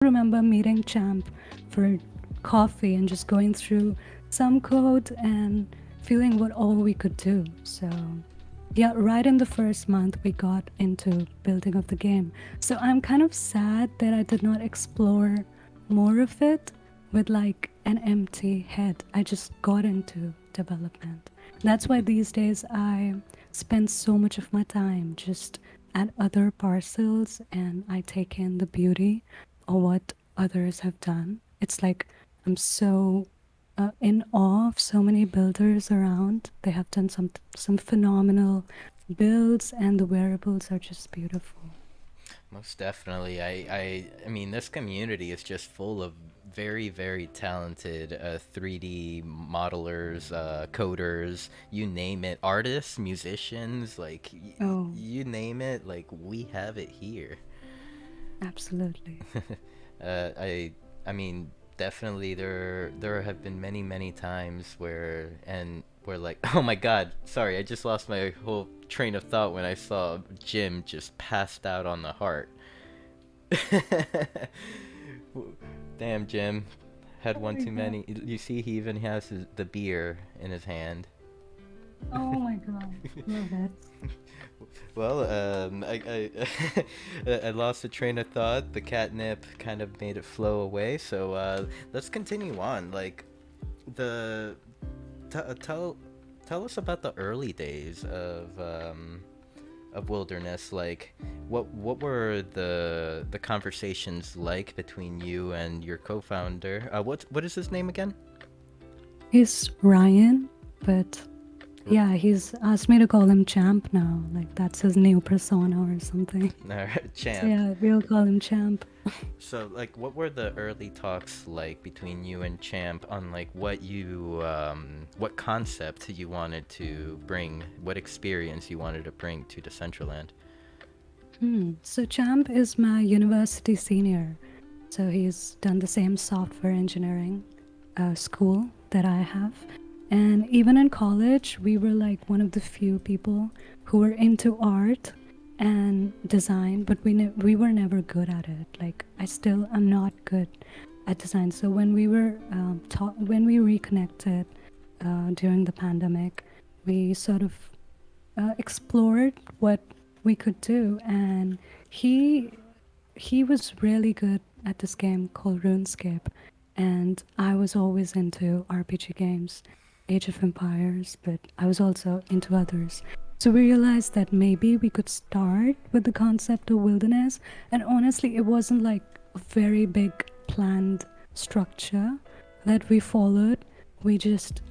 remember meeting Champ for coffee and just going through some code and feeling what all we could do. So, yeah, right in the first month, we got into building of the game. So I'm kind of sad that I did not explore more of it with like an empty head. I just got into development. That's why these days I spend so much of my time just at other parcels and I take in the beauty of what others have done. It's like I'm so in awe of so many builders around. They have done some phenomenal builds, and the wearables are just beautiful. Most definitely. I mean, this community is just full of very, very talented 3D modelers, coders, you name it, artists, musicians, like Oh, you name it, like we have it here. absolutely. I mean, definitely there have been many, many times where like, oh my God, sorry, I just lost my whole train of thought when I saw Jim just passed out on the heart. Damn, Jim. Had Oh one my too god. many. You see, he even has the beer in his hand. Oh my god. Love it. Well, I lost the train of thought. The catnip kind of made it flow away. So let's continue on. Like the t- tell us about the early days of Wilderness. Like what were the conversations like between you and your co-founder? What is his name again? He's Ryan, but R- yeah, he's asked me to call him Champ now. Like that's his new persona or something. So Champ. yeah, we'll call him Champ. So, like, what were the early talks like between you and Champ on like what concept you wanted to bring, what experience you wanted to bring to Decentraland? So Champ is my university senior. So he's done the same software engineering school that I have. And even in college, we were like one of the few people who were into art and design, but we were never good at it. Like I still am not good at design. So when we were when we reconnected during the pandemic, we sort of explored what we could do, and he he was really good at this game called RuneScape, and I was always into RPG games, Age of Empires, but I was also into others. So we realized that maybe we could start with the concept of wilderness, and honestly, it wasn't like a very big planned structure that we followed. We just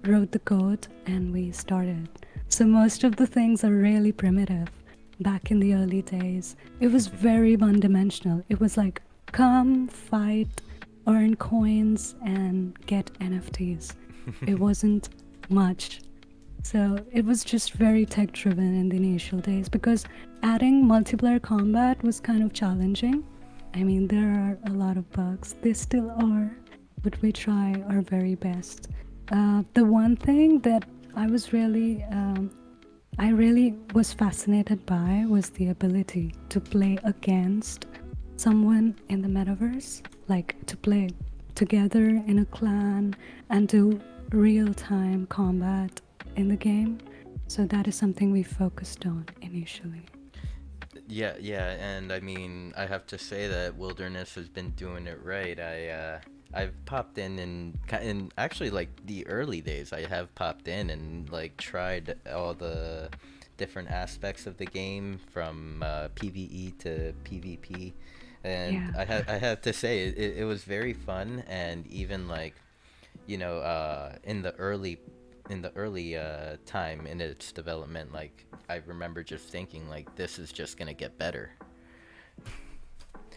wrote the code and we started. So most of the things are really primitive. Back in the early days, it was very one dimensional. It was like come, fight, earn coins, and get NFTs. It wasn't much. So it was just very tech driven in the initial days because adding multiplayer combat was kind of challenging. I mean, there are a lot of bugs. They still are, but we try our very best. The one thing that I was really, I really was fascinated by was the ability to play against someone in the metaverse, like to play together in a clan and do real time combat in the game. So that is something we focused on initially. Yeah, yeah, and I mean, I have to say that Wilderness has been doing it right. I've popped in actually like the early days. I have popped in and like tried all the different aspects of the game from PvE to PvP, and Yeah. I have to say it was very fun, and even like in the early time in its development, like I remember just thinking like this is just gonna get better.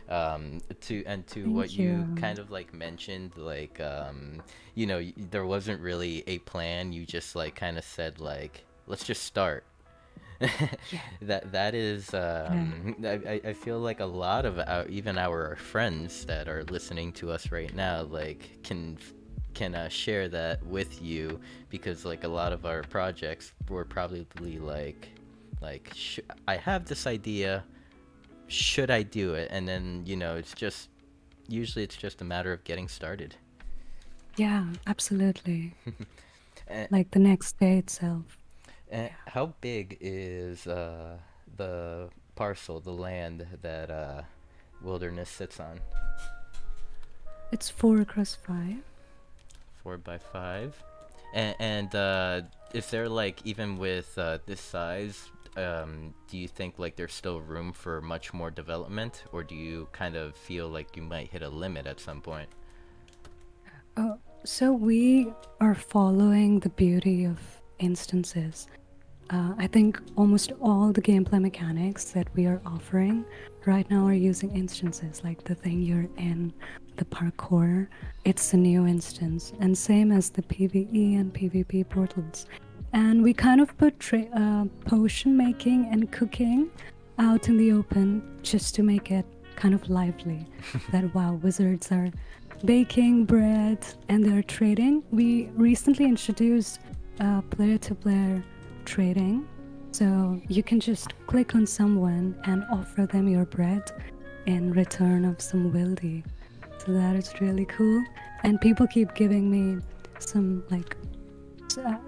To what Thank you you. kind of like mentioned, like there wasn't really a plan. You just like kind of said like let's just start. Yeah. That is Yeah. I feel like a lot of even our friends that are listening to us right now like can share that with you, because like a lot of our projects were probably I have this idea, should I do it? And then it's just usually it's just a matter of getting started. Yeah, absolutely. And, Like the next day itself. and Yeah. how big is the parcel, the land that Wilderness sits on? It's 4 across 5. 4 by 5. And is there like even with this size, do you think like there's still room for much more development, or do you kind of feel like you might hit a limit at some point? Oh, so we are following the beauty of instances. I think almost all the gameplay mechanics that we are offering right now are using instances, like the thing you're in, the parkour. It's a new instance, and same as the PvE and PvP portals. And we kind of put potion making and cooking out in the open just to make it kind of lively. That wow, wizards are baking bread and they're trading. We recently introduced player to player trading. So you can just click on someone and offer them your bread in return of some wildy. So that is really cool. And people keep giving me some like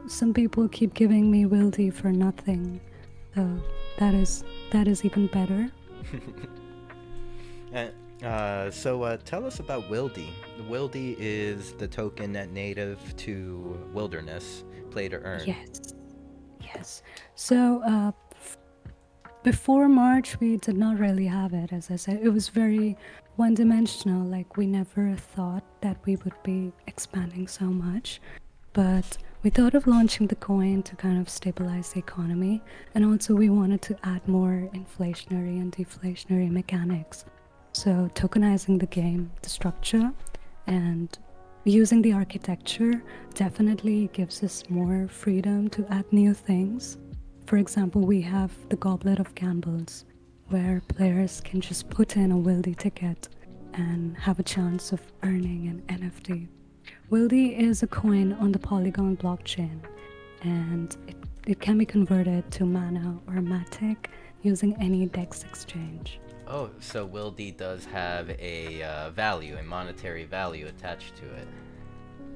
some people keep giving me wildy for nothing. So that is even better. So tell us about Wildy. Wildy is the token that native to Wilderness play to earn. Yes. Yes. So before March, we did not really have it. As I said, it was very one dimensional. Like, we never thought that we would be expanding so much. But we thought of launching the coin to kind of stabilize the economy. And also, we wanted to add more inflationary and deflationary mechanics. So, tokenizing the game, the structure, and using the architecture definitely gives us more freedom to add new things. For example, we have the Goblet of Gambles, where players can just put in a Wildy ticket and have a chance of earning an NFT. Wildy is a coin on the Polygon blockchain, and it can be converted to mana or matic using any DEX exchange. Oh, so Wildy does have a value, a monetary value attached to it.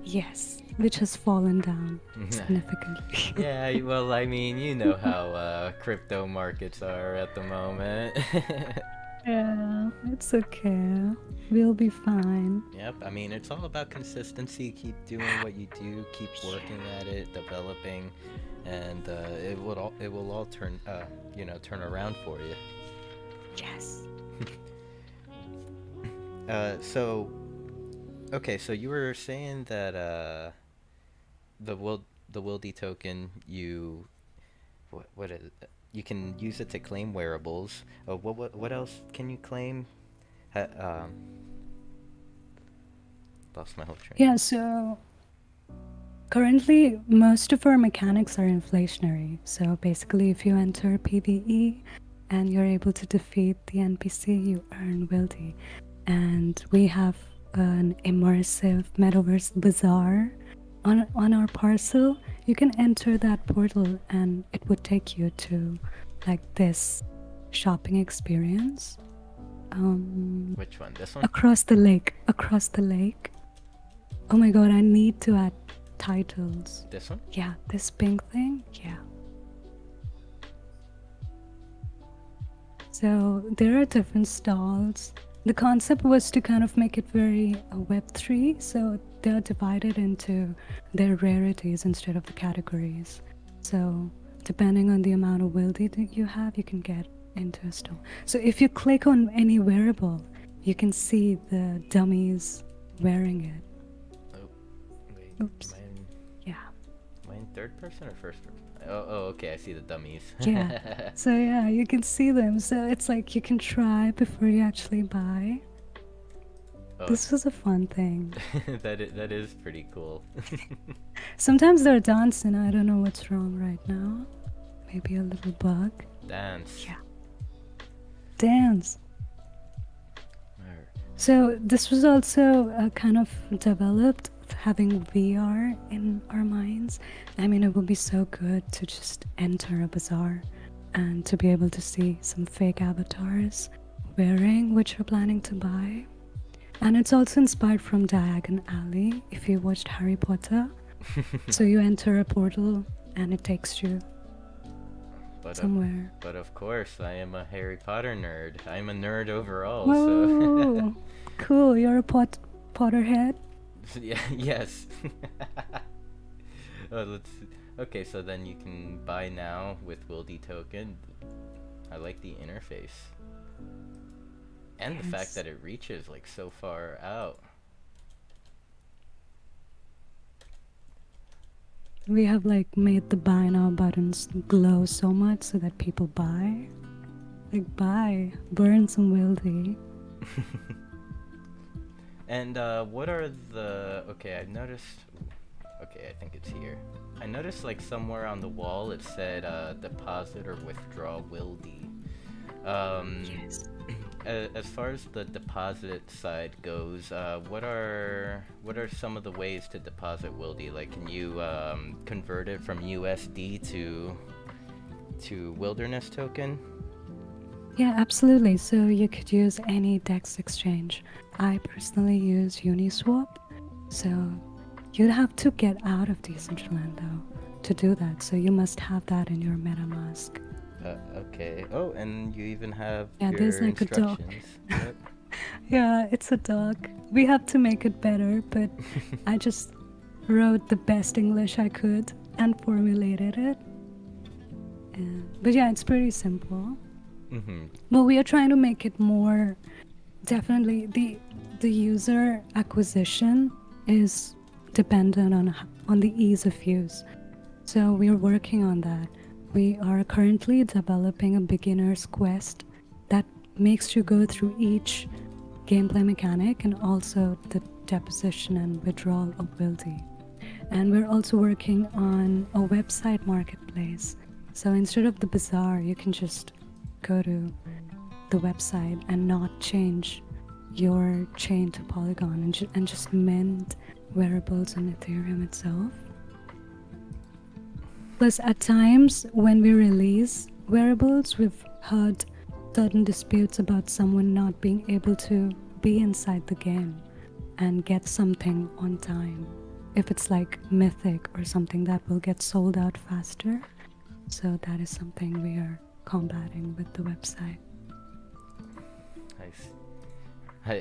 Yes, which has fallen down significantly. Yeah, well, I mean, you know how crypto markets are at the moment. Yeah, it's okay. We'll be fine. Yep, I mean, it's all about consistency. Keep doing what you do, keep working at it, developing, and it will all turn turn around for you. Yes. So okay, so you were saying that the Wildy token, what is it? You can use it to claim wearables. What else can you claim? Ha, lost my whole train. Yeah, so currently most of our mechanics are inflationary. So basically, if you enter PvE and you're able to defeat the NPC, you earn Wildy. And we have an immersive metaverse bazaar on our parcel. You can enter that portal and it would take you to like this shopping experience. Which one? This one? Across the lake. Across the lake. Oh my god, I need to add titles. This one? Yeah, this pink thing. Yeah. So there are different stalls. The concept was to kind of make it very Web3, so they're divided into their rarities instead of the categories. So depending on the amount of wildy that you have, you can get into a stall. So if you click on any wearable, you can see the dummies wearing it. Oh, wait. Oops. Am I in third person or first person? Oh, okay. I see the dummies. Yeah. So yeah, you can see them. So it's like you can try before you actually buy. Oh, This was a fun thing. that is pretty cool. Sometimes they're dancing. I don't know what's wrong right now. Maybe a little bug. Dance. Yeah. Dance. Alright. So this was also kind of developed having VR in our minds. I mean, it would be so good to just enter a bazaar and to be able to see some fake avatars wearing what you're planning to buy. And it's also inspired from Diagon Alley, if you watched Harry Potter. So you enter a portal and it takes you But of, somewhere. but of course, I am a Harry Potter nerd. I'm a nerd overall, so Whoa! Cool, you're a Potterhead? yeah, yes. Oh, let's. Okay, so then you can buy now with Wildy token. I like the interface and the fact Yes. that it reaches like so far out. We have like made the buy now buttons glow so much so that people buy. Like buy, burn some Wildy. And what are the? Okay, I've noticed. Okay, I think it's here. I noticed like somewhere on the wall it said deposit or withdraw Wildy. Um, Yes. as far as the deposit side goes, what are some of the ways to deposit Wildy? Like, can you convert it from USD to Wilderness token? Yeah, absolutely. So you could use any DEX exchange. I personally use Uniswap. So you'd have to get out of Decentraland though to do that. So you must have that in your MetaMask. Okay. Oh, and you even have Yeah, there's your like a dog. instructions. Yep. Yeah, it's a dog. We have to make it better, but I just wrote the best English I could and formulated it. But yeah, it's pretty simple. Mhm. But we are trying to make it more definitely the user acquisition is dependent on the ease of use. So we're working on that. We are currently developing a beginner's quest that makes you go through each gameplay mechanic and also the deposition and withdrawal of Wildy. And we're also working on a website marketplace. So instead of the bazaar, you can just go to the website and not change your chain to Polygon and just mint wearables on Ethereum itself. Plus, at times when we release wearables, we've heard certain disputes about someone not being able to be inside the game and get something on time. If it's like mythic or something that will get sold out faster. So that is something we are combating with the website. Nice.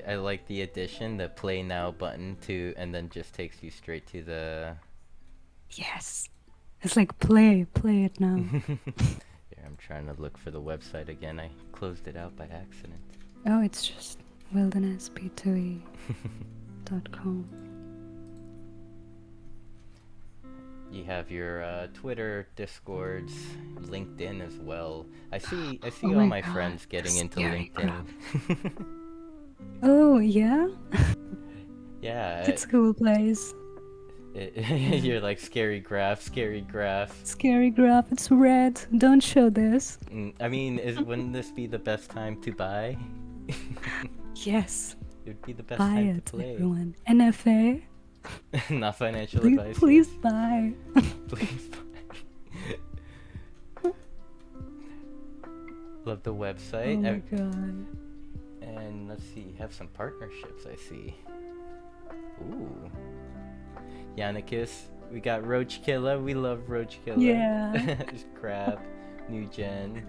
I like the addition, the play now button to, and then just takes you straight to the. Yes. It's like play it now. Here, I'm trying to look for the website again. I closed it out by accident. Oh, it's just wildernessp2e.com. You have your Twitter, Discords, LinkedIn as well. I see Oh all my my God, friends getting the into scary LinkedIn. Oh, yeah? Yeah, It's a cool place. you're like scary graph, scary graph. Scary graph, it's red. Don't show this. I mean, wouldn't this be the best time to buy? Yes. It would be the best Buy time to it, play. everyone. NFA, Not financial please, advice. please yes. buy. Please buy. Love the Oh website. my God. And let's see, you have some partnerships, I see. Ooh. Yannicus, we got Roach Killer. We love Roach Killer. Yeah. Just Crab, New Gen.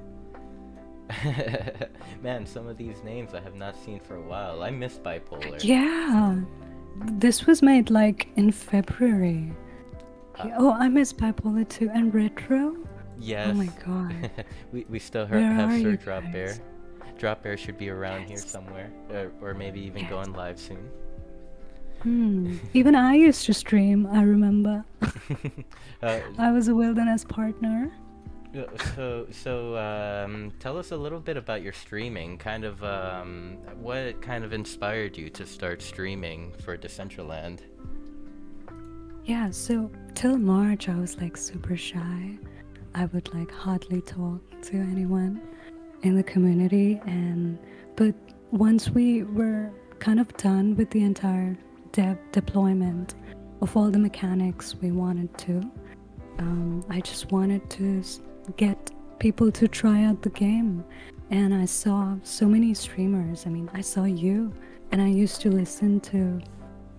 Man, some of these names I have not seen for a while. I miss Bipolar. Yeah. This was made like in February. Oh, I miss Bipolar 2 and Retro. Yes. Oh my God. we still Where have are Sir you Drop guys? Bear. Drop Bear should be around here Yes. somewhere, or maybe even Yes. going live soon. Even I used to stream, I remember. uh, I was a wilderness partner. so tell us a little bit about your streaming. Kind of what kind of inspired you to start streaming for Decentraland? Yeah, so till March I was like super shy. I would like hardly talk to anyone in the community, but once we were kind of done with the entire deployment of all the mechanics we wanted to, I just wanted to get people to try out the game. And I saw so many streamers. I mean, I saw you and I used to listen to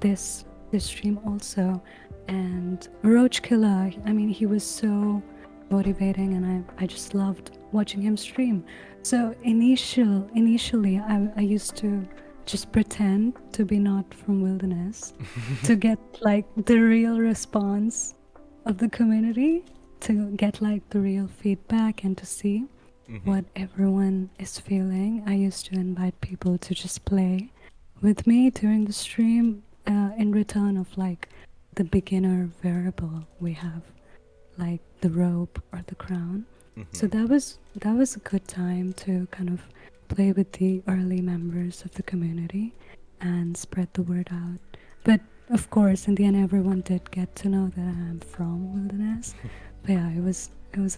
this stream also. And Roach Killer, I mean, he was so motivating, and I just loved watching him stream. So initially, I used to just pretend to be not from Wilderness to get like the real response of the community, to get like the real feedback and to see what everyone is feeling. I used to invite people to just play with me during the stream, in return of like the beginner variable we have, like the robe or the crown. So that was a good time to kind of play with the early members of the community and spread the word out. But of course, in the end, everyone did get to know that I'm from Wilderness. But yeah, it was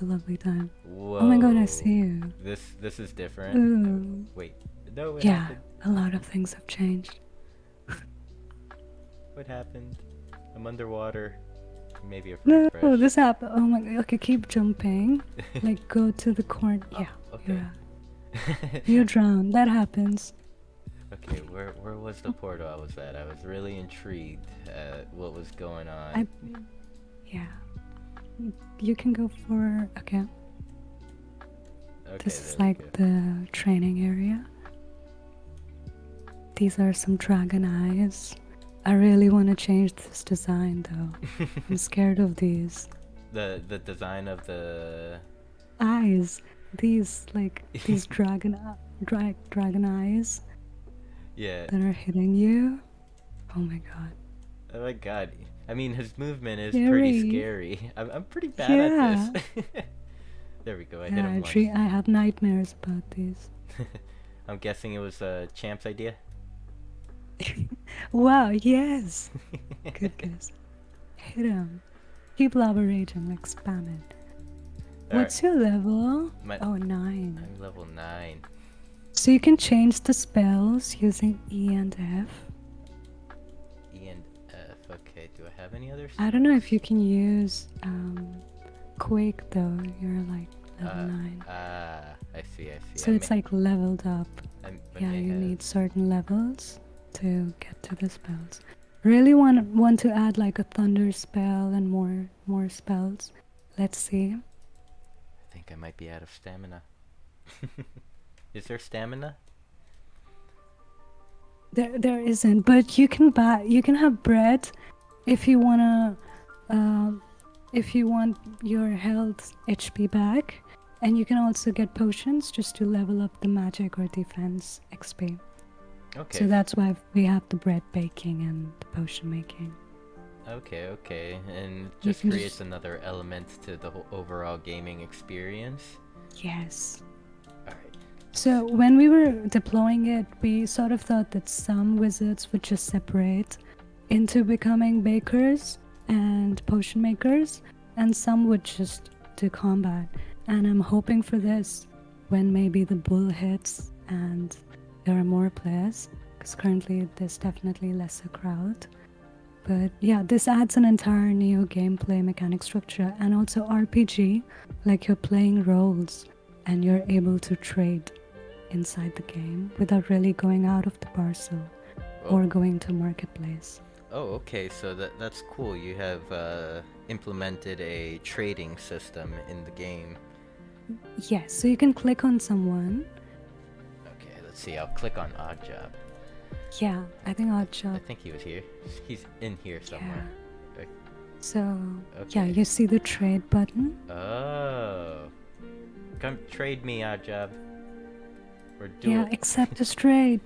a lovely time. Whoa. Oh my god, I see you. This is different. Ooh. Wait, no, what Yeah, happened? a lot of things have changed. What happened? I'm underwater. Maybe a No, refresh. this happened. Oh my god. Okay, keep jumping. Like, go to the corner. Yeah. Okay. You drown. That happens. Okay, where was the portal I was at? I was really intrigued at what was going on. Yeah. You can go for. Okay. Okay, This is there we like go. the training area. These are some dragon eyes. I really want to change this design though. I'm scared of these the design of the eyes. These like these dragon eyes yeah. that are hitting you. Oh my god. Oh my god. I mean, his movement is Scary. pretty scary. I'm pretty bad at this. There we go. I hit Yeah, him once. I have nightmares about these. I'm guessing it was Champ's idea. Wow, yes. Good guess. Hit him. Keep lava raging, like spam it. What's your level? Oh, 9. I'm level 9. So you can change the spells using E and F. E and F. Okay, do I have any others? I don't know if you can use Quake though. You're like level 9. I see. So it's like leveled up. I Yeah, may you have- need certain levels to get to the spells. Really want to add like a thunder spell and more spells. Let's see. I think I might be out of stamina. Is there stamina? There isn't, but you can have bread if you wanna if you want your health HP back, and you can also get potions just to level up the magic or defense XP. Okay. So that's why we have the bread baking and the potion making. Okay. And it You just can creates just- another element to the whole overall gaming experience. Yes. Alright. So when we were deploying it, we sort of thought that some wizards would just separate into becoming bakers and potion makers, and some would just do combat. And I'm hoping for this when maybe the bull hits and there are more players, because currently there's definitely lesser crowd. But yeah, this adds an entire new gameplay mechanic structure, and also RPG, like you're playing roles and you're able to trade inside the game without really going out of the parcel or going to marketplace. Oh, okay. So that's cool. You have implemented a trading system in the game. Yes, so you can click on someone. Okay, let's see. I'll click on Oddjob. Yeah, I think I Oddjob. think he was here. He's in here somewhere. Okay. So yeah, Okay. you see the trade button. Oh. Come trade me, Oddjob. Or do Yeah, accept this trade.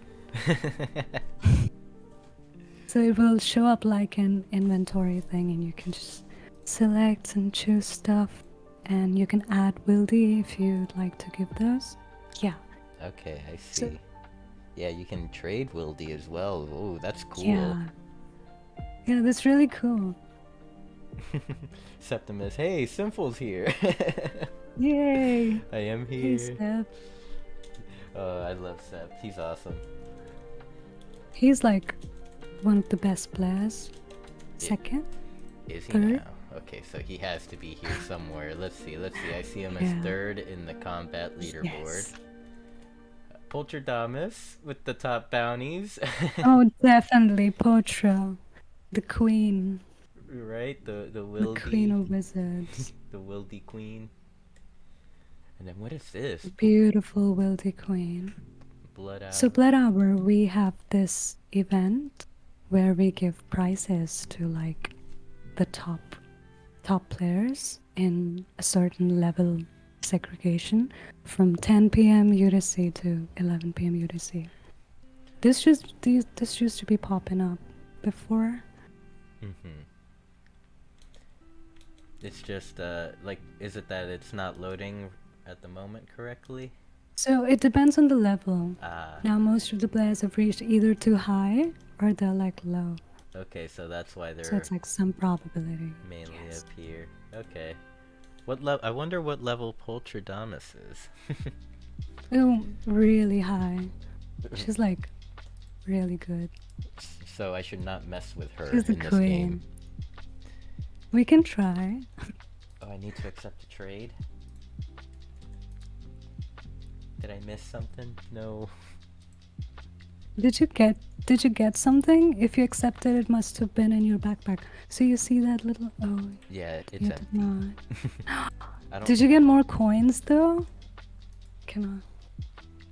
So it will show up like an inventory thing, and you can just select and choose stuff, and you can add wildy if you'd like to give those. Yeah. Okay, I see. So- Yeah, you can trade Wildy as well. Oh, that's cool. Yeah. Yeah, that's really cool. Septimus, hey, Sinful's here. Yay! I am Hey, here. Steph. Oh, I love Sept. He's awesome. He's like one of the best players. Yeah. Second? Is he Third? now? Okay, so he has to be here somewhere. Let's see. I see him Yeah. as third in the combat leaderboard. Yes. Polterdamus with the top bounties. Oh, definitely Potra, the queen, Right? The the queen Wildy. of wizards. The Wildy Queen. And then what is this? Beautiful wildy queen. Blood So, Hour. Blood Hour, we have this event where we give prizes to like the top players in a certain level segregation from 10 p.m. UTC to 11 p.m. UTC. This used to be popping up before. Mm-hmm. It's just, like, is it that it's not loading at the moment correctly? So it depends on the level. Ah, Now most of the players have reached either too high or they're like low. okay, so that's why So they're it's like some probability. mainly Yes. up here. Okay. What level? I wonder what level Polterdamus is. Oh, really high. She's like really good. So I should not mess with her She's the in this queen. game. We can try. Oh, I need to accept a trade? Did I miss something? No. Did you get something? If you accepted, it must have been in your backpack. So you see that little Yeah, it's you empty. did not. I don't. Did you get more coins though? Can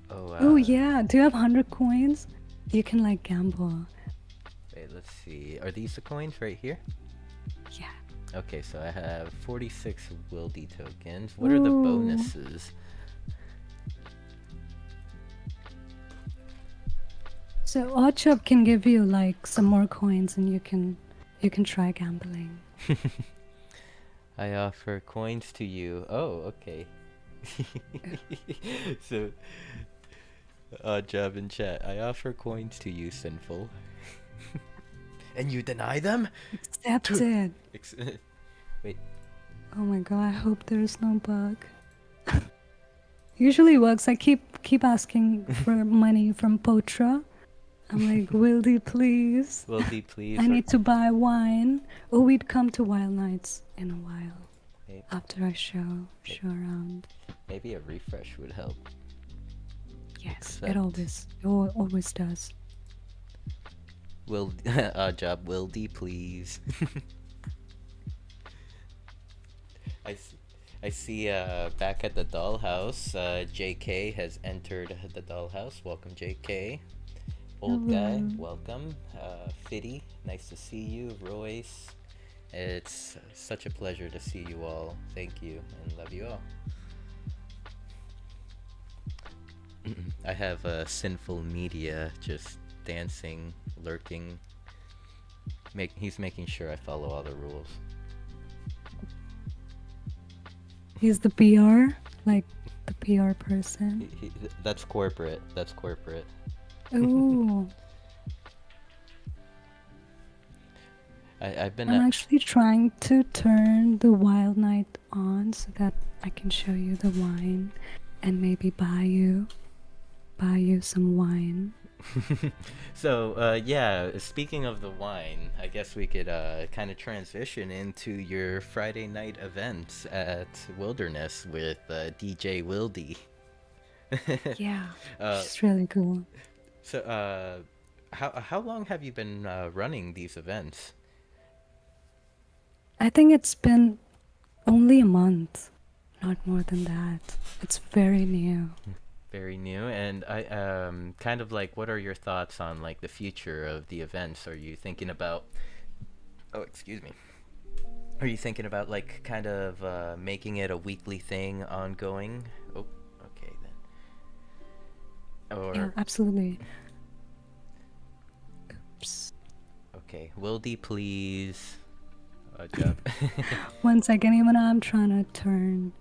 I? Oh, Oh yeah. Do you have 100 coins? You can like gamble. wait, let's see. Are these the coins right here? Yeah. Okay, so I have 46 Wildy tokens. What are the Ooh. bonuses? So Oddjob can give you like some more coins, and you can try gambling. I offer coins to you. Oh, okay. So, odd job in chat. I offer coins to you, sinful. And you deny them? Accepted. Wait. Oh my god, I hope there's no bug. Usually works. I keep asking for money from Potra. I'm like, Wildy, please. Wildy, please. I need to buy wine. Oh, we'd come to Wild Nights in a while. Maybe, After I show around. maybe a refresh would help. Yes, Accept. it always does. Odd job, Wildy, please. I see back at the Dollhouse, JK has entered the Dollhouse. Welcome, JK. Old guy, Hello. welcome. Fitty, nice to see you. Royce, it's such a pleasure to see you all. Thank you and love you all. I have Sinful Media just dancing, lurking. He's making sure I follow all the rules. He's the PR, like the PR person. That's corporate. That's corporate. Ooh. I've been. I'm actually trying to turn the Wild Night on so that I can show you the wine and maybe buy you some wine. So, yeah, speaking of the wine, I guess we could kind of transition into your Friday night events at Wilderness with DJ Wildy. Yeah, Uh, it's really cool. So, how long have you been running these events? I think it's been only a month, not more than that. It's very new. Very new, and I kind of like, what are your thoughts on like the future of the events? Are you thinking about? Oh, excuse me. Are you thinking about like kind of making it a weekly thing, ongoing? Oh, okay then. Or Yeah, absolutely. Oops. okay, Wildy, please. Job. One second, even I'm trying to turn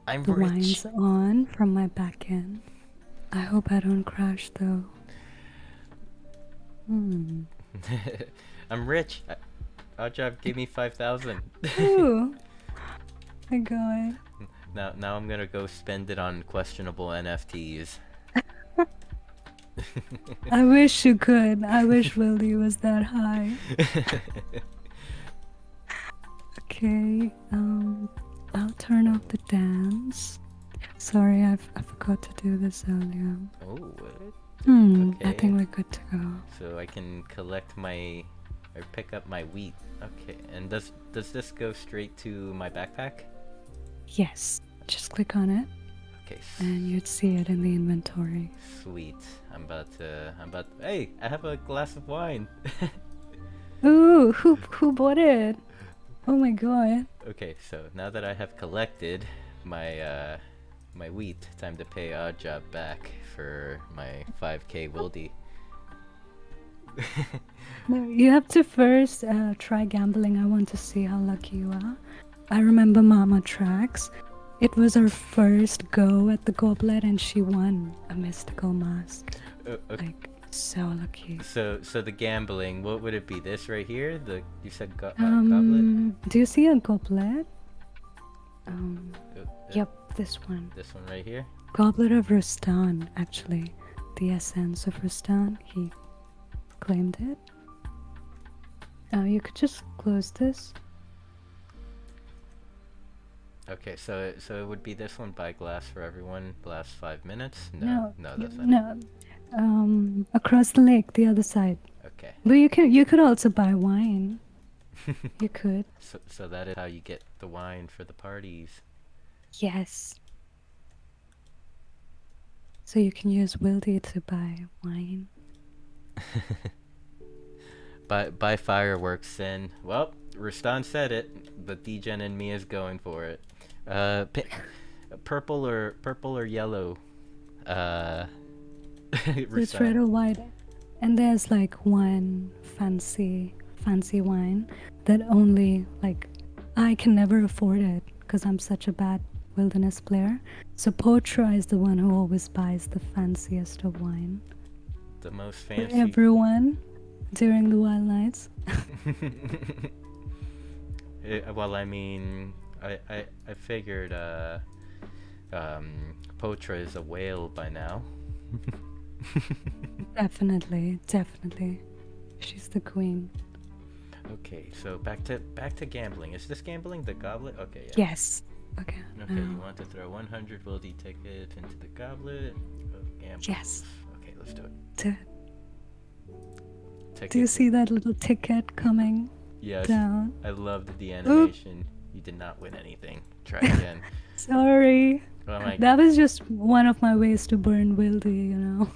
I'm the rich. wines on from my back end. I hope I don't crash though. I'm rich. Job gave me 5,000. Ooh. My god. Now I'm gonna go spend it on questionable NFTs. I wish you could. I wish Wildy was that high. Okay, I'll turn off the dance. Sorry, I forgot to do this earlier. Oh, what? I Okay. think we're good to go. So I can collect my, or pick up my wheat. Okay. And does this go straight to my backpack? Yes, just click on it, Okay. and you'd see it in the inventory. Sweet. Hey, I have a glass of wine. Ooh, who bought it? Oh my god. Okay, so now that I have collected my wheat, time to pay Oddjob back for my 5k wildy. No, you have to first try gambling. I want to see how lucky you are. I remember Mama Tracks. It was her first go at the goblet, and she won a mystical mask. Okay. Like, so lucky. So the gambling, what would it be? This right here? You said goblet? Do you see a goblet? Uh, Yep, this one. This one right here? Goblet of Rustan, actually. The essence of Rustan. He claimed it. You could just close this. Okay, so it would be this one. Buy glass for everyone. Last 5 minutes. No, That's not. no. Across the lake, the other side. Okay. But you could also buy wine. You could. So that is how you get the wine for the parties. Yes. So you can use Wildy to buy wine. Buy fireworks, then. Well, Rustan said it. The Degen in me is going for it. Purple or yellow. It's red or white. And there's like one fancy wine that only like I can never afford it because I'm such a bad wilderness player. So Potra is the one who always buys the fanciest of wine. The most For fancy. everyone during the wild nights. Well, I mean, I figured Potra is a whale by now. Definitely. She's the queen. Okay, so back to gambling. Is this gambling? The goblet? Okay, yeah. Yes. Okay. Okay, now. you want to throw 100 Wildy tickets into the goblet of gambling. Yes. Okay, let's do it. Do you see that little ticket coming Yes. down? I loved the animation. You did not win anything. Try again. Sorry. Oh my. That was just one of my ways to burn Wildy, you know.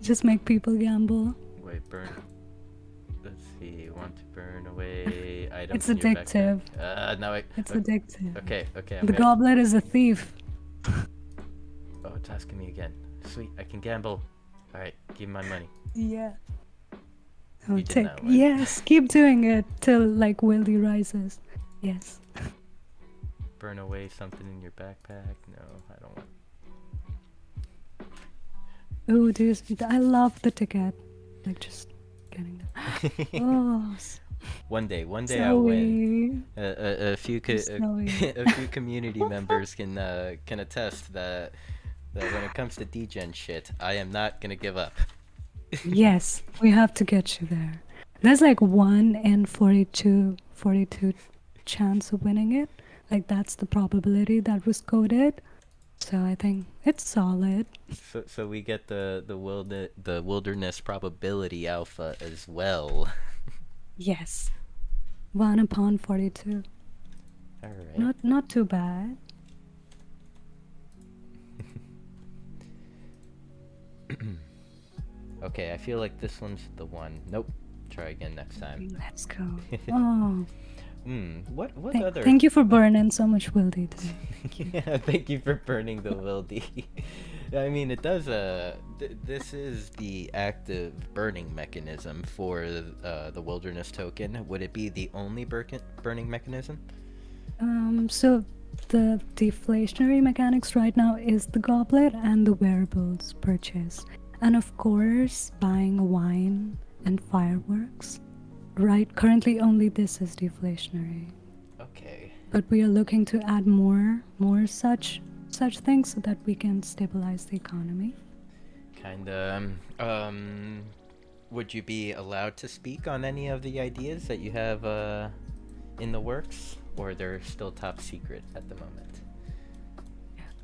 Just make people gamble. Wait, burn. Let's see. Want to burn away items. It's in your addictive. backpack. No, It's addictive. Okay. The goblet is a thief. Oh, it's asking me again. Sweet, I can gamble. All right, give me my money. Yeah. Oh, You did not win. yes, keep doing it till like Wildy rises. Yes. Burn away something in your backpack. No, I don't want. Ooh, I love the ticket. Like just getting them. Oh, One day I'll win. Zoe. A few Zoe. a few community members can attest that when it comes to degen shit, I am not gonna give up. Yes, we have to get you there. There's like 1 in 42 chance of winning it. Like that's the probability that was coded. So I think it's solid. So we get the wilderness probability alpha as well. Yes. 1 upon 42. All right. Not too bad. Okay, I feel like this one's the one. Nope. Try again next time. Let's go. Oh. What other? Thank you for burning so much wildy today. Yeah, thank you for burning the wildy. I mean, it does. This is the active burning mechanism for the wilderness token. Would it be the only burning mechanism? So the deflationary mechanics right now is the goblet and the wearables purchase, and of course buying wine and fireworks. Right, currently only this is deflationary. Okay. But we are looking to add more such things so that we can stabilize the economy. Kinda. Would you be allowed to speak on any of the ideas that you have in the works, or they're still top secret at the moment?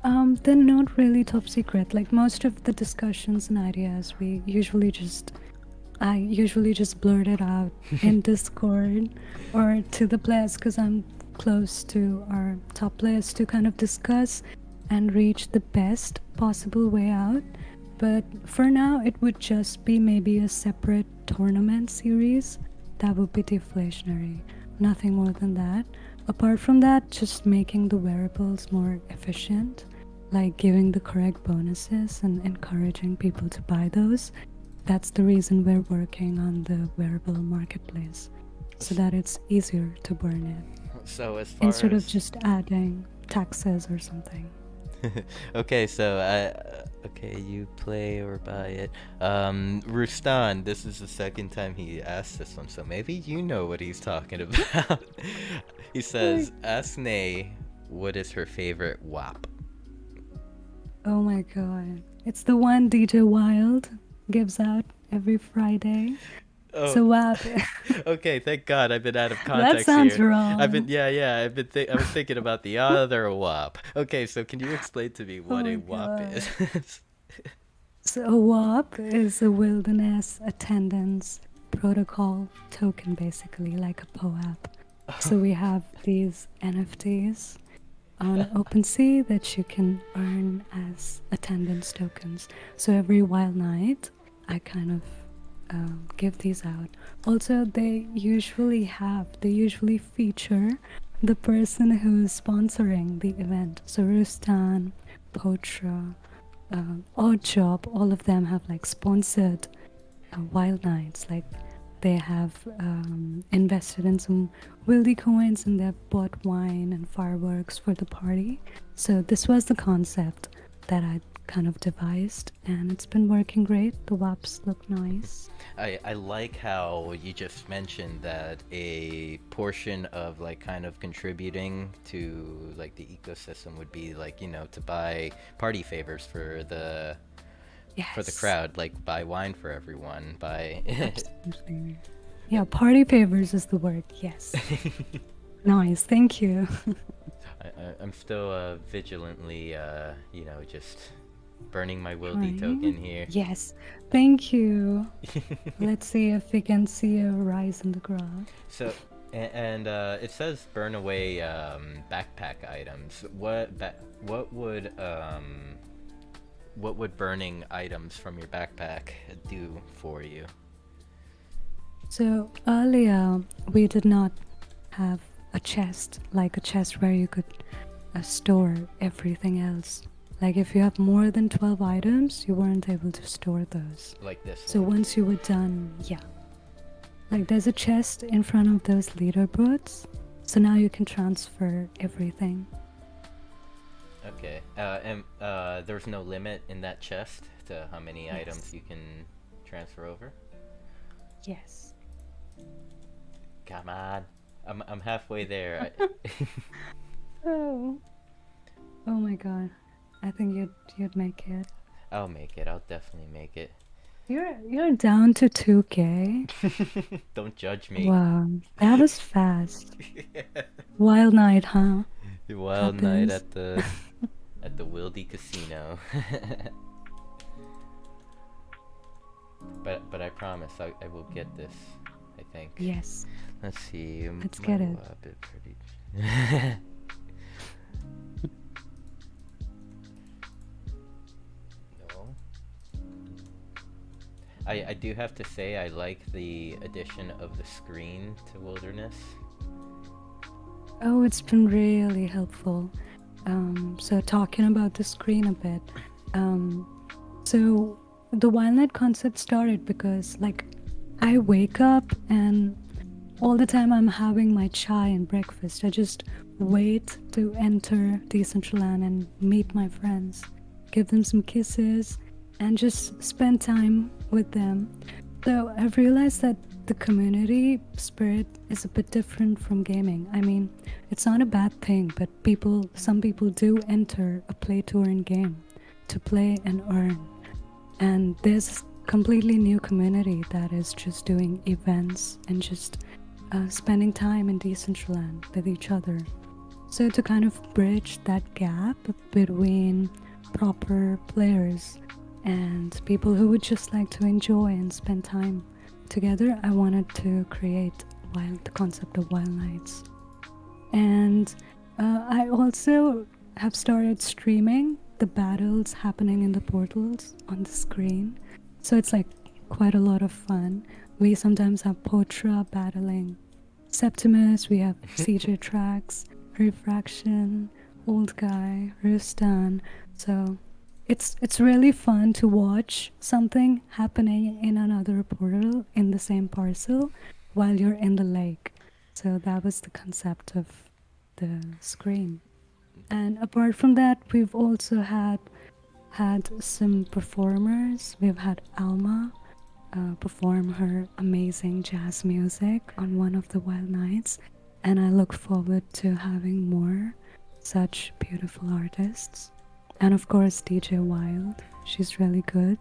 They're not really top secret. Like most of the discussions and ideas, I usually just blurt it out in Discord or to the players because I'm close to our top players to kind of discuss and reach the best possible way out. But for now, it would just be maybe a separate tournament series that would be deflationary. Nothing more than that. Apart from that, just making the wearables more efficient, like giving the correct bonuses and encouraging people to buy those. That's the reason we're working on the wearable marketplace, so that it's easier to burn it So as far instead of as just adding taxes or something. okay, so okay, you play or buy it. Rustan, this is the second time he asked this one, so maybe you know what he's talking about. He says, "Ask Nay what is her favorite WAP." Oh my god. It's the one DJ Wild gives out every Friday. Oh, So WAP. okay. Thank God, I've been out of That context sounds here. wrong. Yeah. I was thinking about the other WAP. Okay, so can you explain to me Oh what a my WAP is? god. So a WAP is a wilderness attendance protocol token, basically, like a POAP. So we have these NFTs on OpenSea that you can earn as attendance tokens. So every wild night, I kind of give these out. Also, they usually feature the person who's sponsoring the event. So Rustan, Potra, Odd Job, all of them have like sponsored wild nights. Like they have invested in some wildy coins and they've bought wine and fireworks for the party. So this was the concept that I kind of devised, and it's been working great. The WAPs look nice. I like how you just mentioned that a portion of like kind of contributing to like the ecosystem would be like, to buy party favors for the Yes, crowd, like buy wine for everyone, buy absolutely. Yeah, party favors is the word. Yes. Nice, thank you. I'm still vigilantly just burning my wildy Right. token here. Yes, thank you. Let's see if we can see a rise in the graph. So, and it says burn away backpack items. What would burning items from your backpack do for you? So earlier we did not have a chest, like a chest where you could store everything else. Like if you have more than 12 items, you weren't able to store those. Like this So one. once you were done, yeah. Like there's a chest in front of those leaderboards. So now you can transfer everything. Okay. And there's no limit in that chest to how many Yes. items you can transfer over? Yes. Come on. I'm halfway there. Oh. Oh my god. I think you'd make it. I'll make it. I'll definitely make it. You're down to 2K. Don't judge me. Wow. That was fast. Wild night, huh? Wild night Happens. at the Wildy Casino. But I promise I will get this. I think. Yes. Let's see. Let's get it. No. I do have to say I like the addition of the screen to Wilderness. Oh, it's been really helpful. So talking about the screen a bit. So the Wildnet concept started because like I wake up and all the time I'm having my chai and breakfast. I just wait to enter Decentraland and meet my friends, give them some kisses, and just spend time with them. So I've realized that the community spirit is a bit different from gaming. I mean, it's not a bad thing, but some people do enter a play to earn game to play and earn. And there's a completely new community that is just doing events and just spending time in Decentraland with each other. So to kind of bridge that gap between proper players and people who would just like to enjoy and spend time together, I wanted to create the concept of Wild Nights. And I also have started streaming the battles happening in the portals on the screen. So it's like quite a lot of fun. We sometimes have Potra battling Septimus, we have CJ Tracks, Refraction, Old Guy, Rustan. So it's really fun to watch something happening in another portal in the same parcel while you're in the lake. So that was the concept of the screen. And apart from that, we've also had some performers. We've had Alma perform her amazing jazz music on one of the Wild Nights, and I look forward to having more such beautiful artists. And of course, DJ Wild. She's really good.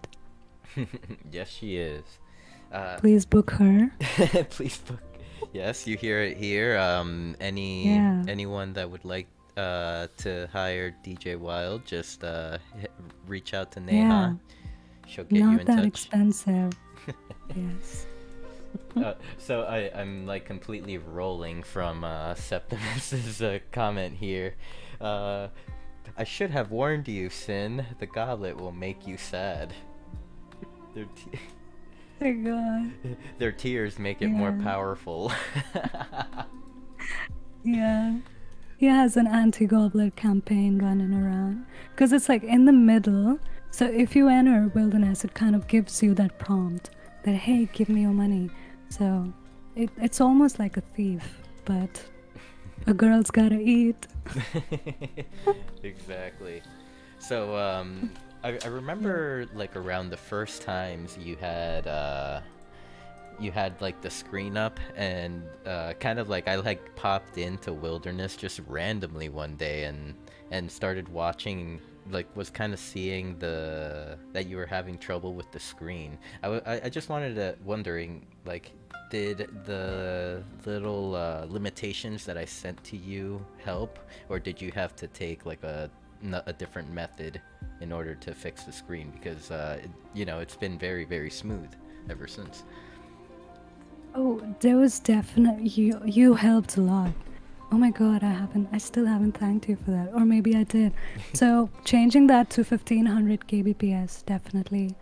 Yes, she is. Please book her. Please book. Yes, you hear it here. Yeah. Anyone that would like to hire DJ Wild, just reach out to Neyha. Yeah. She'll get you Not in that touch. expensive. Yes. So I'm like completely rolling from Septimus's comment here. I should have warned you, Sin. The goblet will make you sad. Their, Oh my god. their tears make it more Yeah. powerful. Yeah. He has an anti-goblet campaign running around. Because it's like in the middle. So if you enter Wilderness, it kind of gives you that prompt that, hey, give me your money. So it's almost like a thief, but a girl's gotta eat. Exactly. So I remember like around the first times you had like the screen up, and kind of like I like popped into Wilderness just randomly one day and started watching, like was kind of seeing that you were having trouble with the screen. I just wondering, like, did the little limitations that I sent to you help, or did you have to take like a different method in order to fix the screen? Because it's been very, very smooth ever since. Oh, there was definitely you helped a lot. Oh my god, I still haven't thanked you for that. Or maybe I did. So changing that to 1500 kbps definitely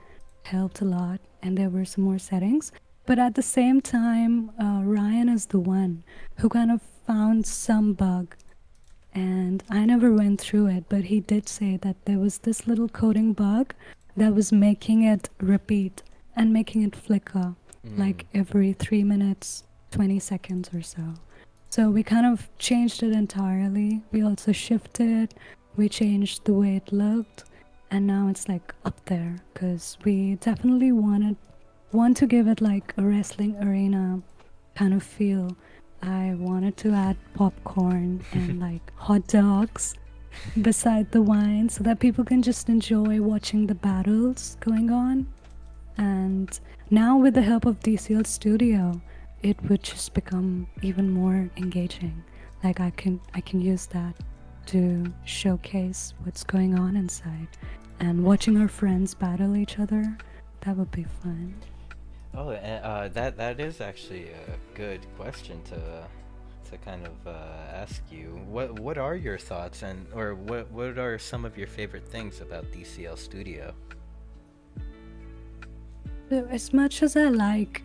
helped a lot, and there were some more settings. But at the same time, Ryan is the one who kind of found some bug, and I never went through it, but he did say that there was this little coding bug that was making it repeat and making it flicker like every 3 minutes, 20 seconds or so. So we kind of changed it entirely. We also shifted, we changed the way it looked, and now it's like up there because we definitely want to give it like a wrestling arena kind of feel. I wanted to add popcorn and like hot dogs beside the wine so that people can just enjoy watching the battles going on. And now with the help of DCL Studio, it would just become even more engaging. Like I can use that to showcase what's going on inside, and watching our friends battle each other, that would be fun. Oh, that is actually a good question to kind of ask you. What are your thoughts, and or what are some of your favorite things about DCL Studio? So as much as I like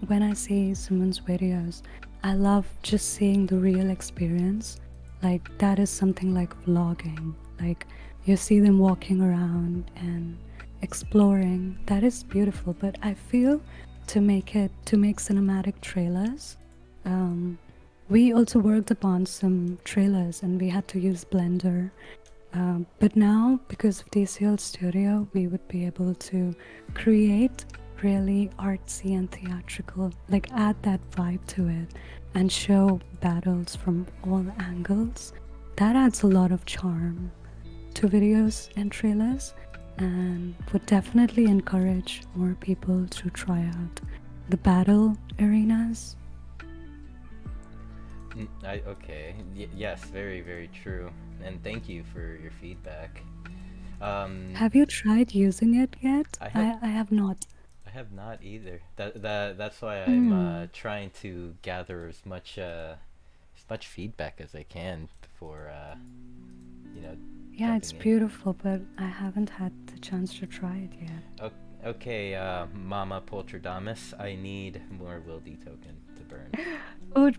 when I see someone's videos, I love just seeing the real experience. Like that is something like vlogging. Like you see them walking around and exploring. That is beautiful. But I feel to make cinematic trailers, we also worked upon some trailers and we had to use Blender. But now, because of DCL Studio, we would be able to create really artsy and theatrical, like add that vibe to it and show battles from all angles. That adds a lot of charm to videos and trailers, and would definitely encourage more people to try out the battle arenas. Okay. Yes, very, very true. And thank you for your feedback. Um, Have you tried using it yet? I have I have not. I have not either. That's why I'm Hmm. trying to gather as much feedback as I can before you know Yeah, it's jumping in. beautiful, but I haven't had the chance to try it yet. Okay, Mama Polterdamus, I need more Wildy token to burn.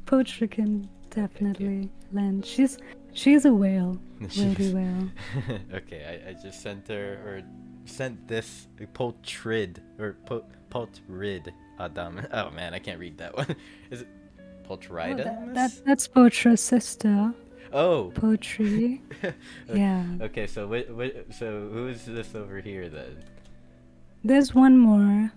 Poacher can Okay, cute. definitely lend. She's a whale, wildy whale. Okay, I just sent her or sent this Poltrid or Poltrid Adam. Oh man, I can't read that one. Is it Oh, Poltridamus? that's Poacher's sister. Oh. Poetry. Yeah. Okay, so so who is this over here then? There's one more.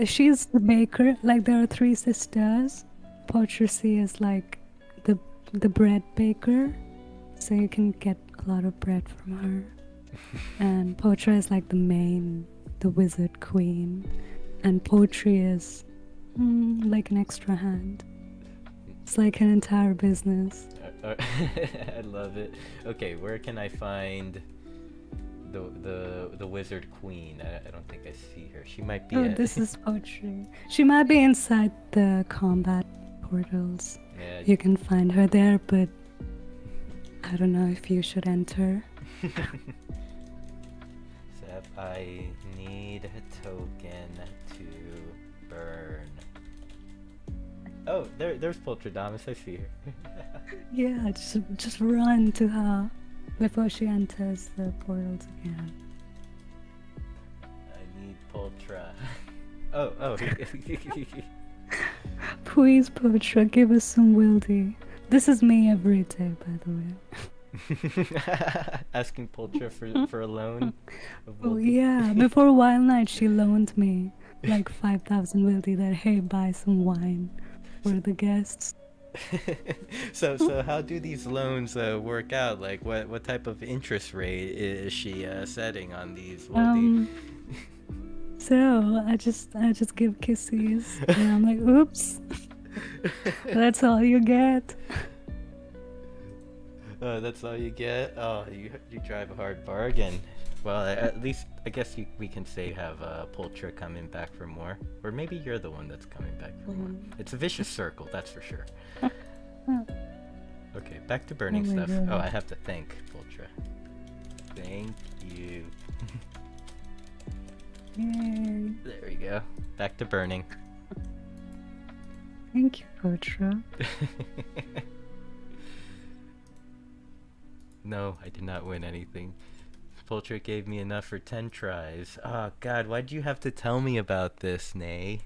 She's the baker. Like there are three sisters. Poetry is like the the bread baker, so you can get a lot of bread from her. And Poetry is like the wizard queen, and Poetry is like an extra hand. It's like an entire business. I love it. Okay, where can I find the wizard queen? I don't think I see her. She might be Oh, at this is Poetry. She might be inside the combat portals. yeah. You can find her there, but I don't know if you should enter. Sep, I need a token to burn. Oh, there's Polterdamus. I see her. Yeah, just run to her before she enters the portals again. I need Poltra. Oh. Please, Potra, give us some wildy. This is me every day, by the way. Asking Poltra for a loan of Oh Wildy. yeah, before Wild Night, she loaned me like 5,000 wildy. That hey, buy some wine for the guests. So how do these loans work out? Like what type of interest rate is she setting on these Wildy? Um, so I just give kisses, and I'm like, oops, that's all you get. That's all you get. Oh, you drive a hard bargain. Well, at least I guess we can say you have Poltra coming back for more, or maybe you're the one that's coming back for more. It's a vicious circle, that's for sure. Okay, back to burning Oh my stuff. God. Oh, I have to thank Poltra. Thank you. Yay! There we go. Back to burning. Thank you, Potra. No, I did not win anything. Poltra gave me enough for 10 tries. Oh god, why'd you have to tell me about this, Nay?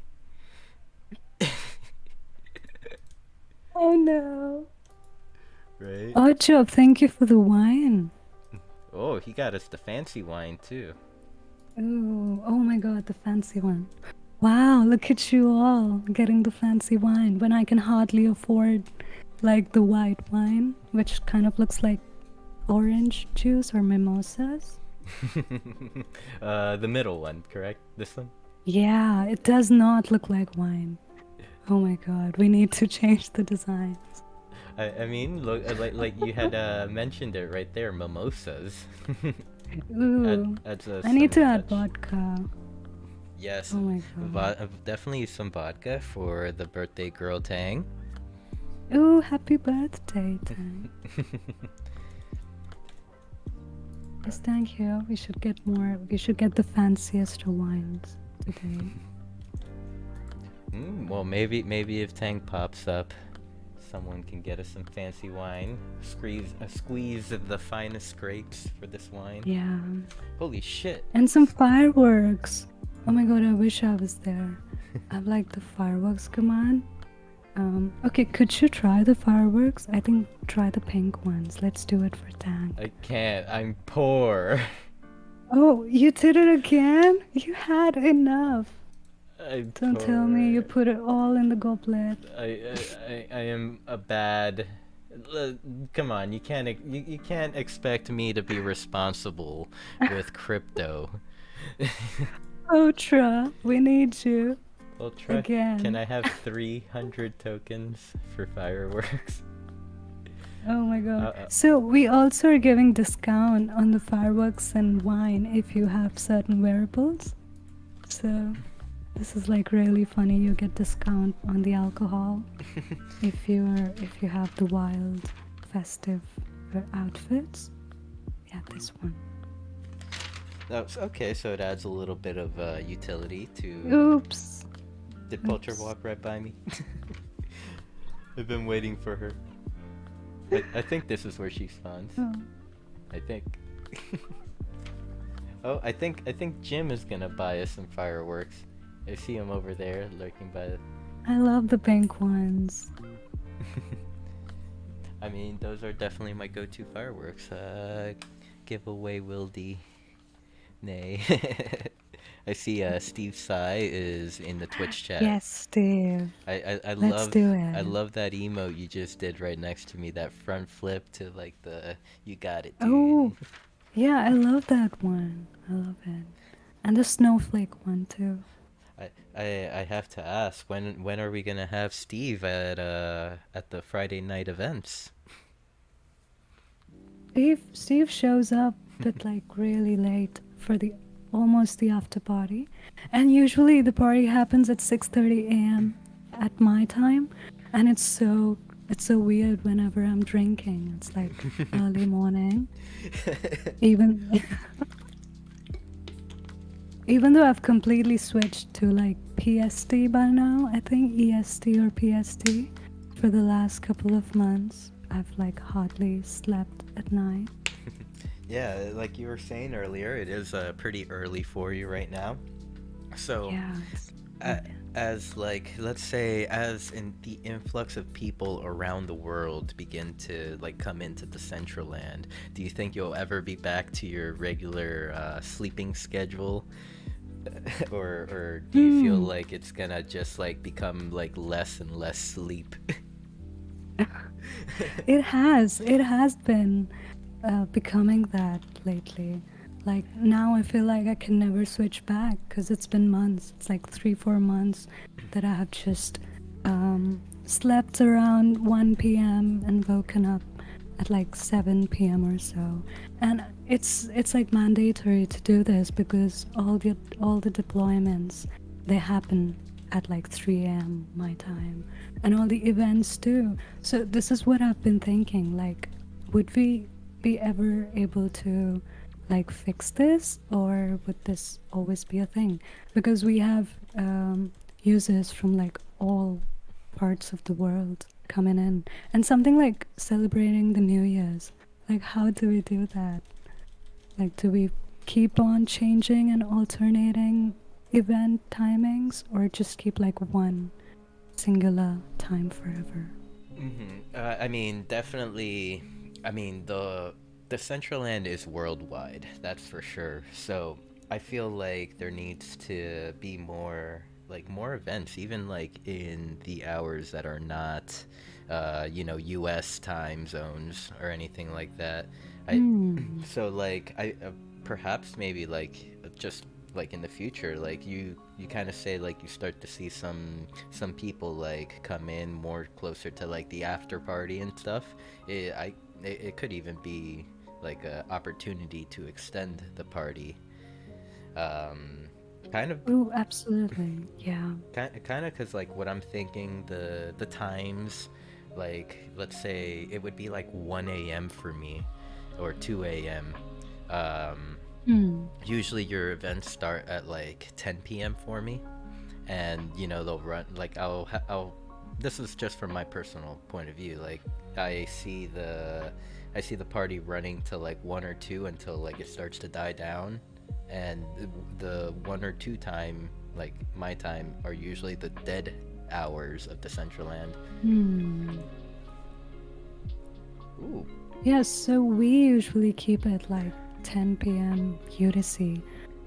Oh no! Right? Oh, Job, thank you for the wine. Oh, he got us the fancy wine too. Oh my God, the fancy one. Wow, look at you all getting the fancy wine when I can hardly afford like the white wine, which kind of looks like orange juice or mimosas. The middle one, correct? This one? Yeah, it does not look like wine. Oh my God, we need to change the designs. I mean, look, like you had mentioned it right there, mimosas. Ooh, Adds a I need to summer add touch. vodka. Yes, Oh my God. definitely some vodka for the birthday girl Tang. Ooh, happy birthday, Tang. Yes, thank you. We should get more. We should get the fanciest wines today. Well, maybe if Tang pops up, someone can get us some fancy wine. Squeeze of the finest grapes for this wine. Yeah. Holy shit! And some fireworks. Oh my God, I wish I was there. I like the fireworks command. Okay, could you try the fireworks? I think try the pink ones. Let's do it for Tang. I can't. I'm poor. Oh, you did it again? You had enough. I'm Don't tell me you poor. put it all in the goblet. I am a bad. Come on, you can't expect me to be responsible with crypto. Otra, we need you. Ultra, can again. I have 300 tokens for fireworks? Oh my god. Uh, So we also are giving discount on the fireworks and wine if you have certain wearables. So this is like really funny. You get discount on the alcohol if you have the wild festive outfits. Yeah, this one. That's okay, so it adds a little bit of utility to. Oops. Did Poulter Oops. walk right by me? I've been waiting for her. I think this is where she spawns. Oh. I think. Oh, I think Jim is gonna buy us some fireworks. I see him over there lurking by the. I love the pink ones. I mean, those are definitely my go-to fireworks. Giveaway Wildy. Nay. I see Steve Sai is in the Twitch chat. Yes, Steve. I Let's love do I it. love that emote you just did right next to me, that front flip to like the you got it, dude. Oh, yeah, I love that one. I love it. And the snowflake one too. I have to ask, when are we gonna have Steve at the Friday night events? Steve shows up but like really late for the almost the after party. And usually the party happens at 6:30 a.m. at my time, and it's so weird whenever I'm drinking. It's like early morning. Even even though I've completely switched to like PST by now, I think EST or PST for the last couple of months. I've like hardly slept at night. Yeah, like you were saying earlier, it is pretty early for you right now. So, Yeah. a- as like let's say as in the influx of people around the world begin to like come into the Central Land, do you think you'll ever be back to your regular sleeping schedule? Or do you feel Hmm. like it's gonna just like become like less and less sleep? It has been becoming that lately. Like now, I feel like I can never switch back because it's been months. It's like 3 4 months that I have just slept around 1 p.m. and woken up at like 7 p.m. or so. And it's like mandatory to do this because all the deployments they happen at like 3 a.m. my time, and all the events too. So this is what I've been thinking. Like, would we be ever able to like fix this, or would this always be a thing? Because we have users from like all parts of the world coming in, and something like celebrating the New Year's. Like, how do we do that? Like, do we keep on changing and alternating event timings, or just keep like one singular time forever? I mean, definitely. I mean, the Central Land is worldwide. That's for sure. So I feel like there needs to be more events, even like in the hours that are not, U.S. time zones or anything like that. I Hmm. so like I perhaps maybe like just like in the future, like you kind of say like you start to see some people like come in more closer to like the after party and stuff. It could even be like a opportunity to extend the party. Um, kind of Oh, absolutely. Yeah. kind of because like what I'm thinking, the times, like let's say it would be like 1 a.m. for me or 2 a.m. um, Hmm. Usually your events start at like 10 p.m. for me, and they'll run like I'll this is just from my personal point of view. Like I see the party running to like 1 or 2 until like it starts to die down, and the 1 or 2 time, like my time, are usually the dead hours of the Central Land. Hmm. Ooh. Yes, so we usually keep it like 10 p.m. UTC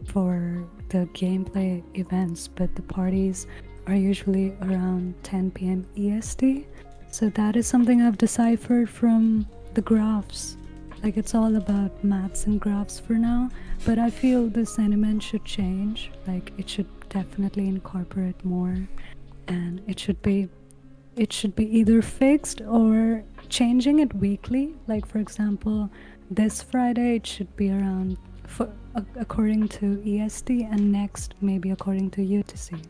for the gameplay events, but the parties are usually around 10 p.m. EST. So that is something I've deciphered from the graphs. Like, it's all about maths and graphs for now, but I feel the sentiment should change. Like, it should definitely incorporate more, and it should be either fixed or changing it weekly. Like for example, this Friday it should be around according to EST, and next maybe according to UTC.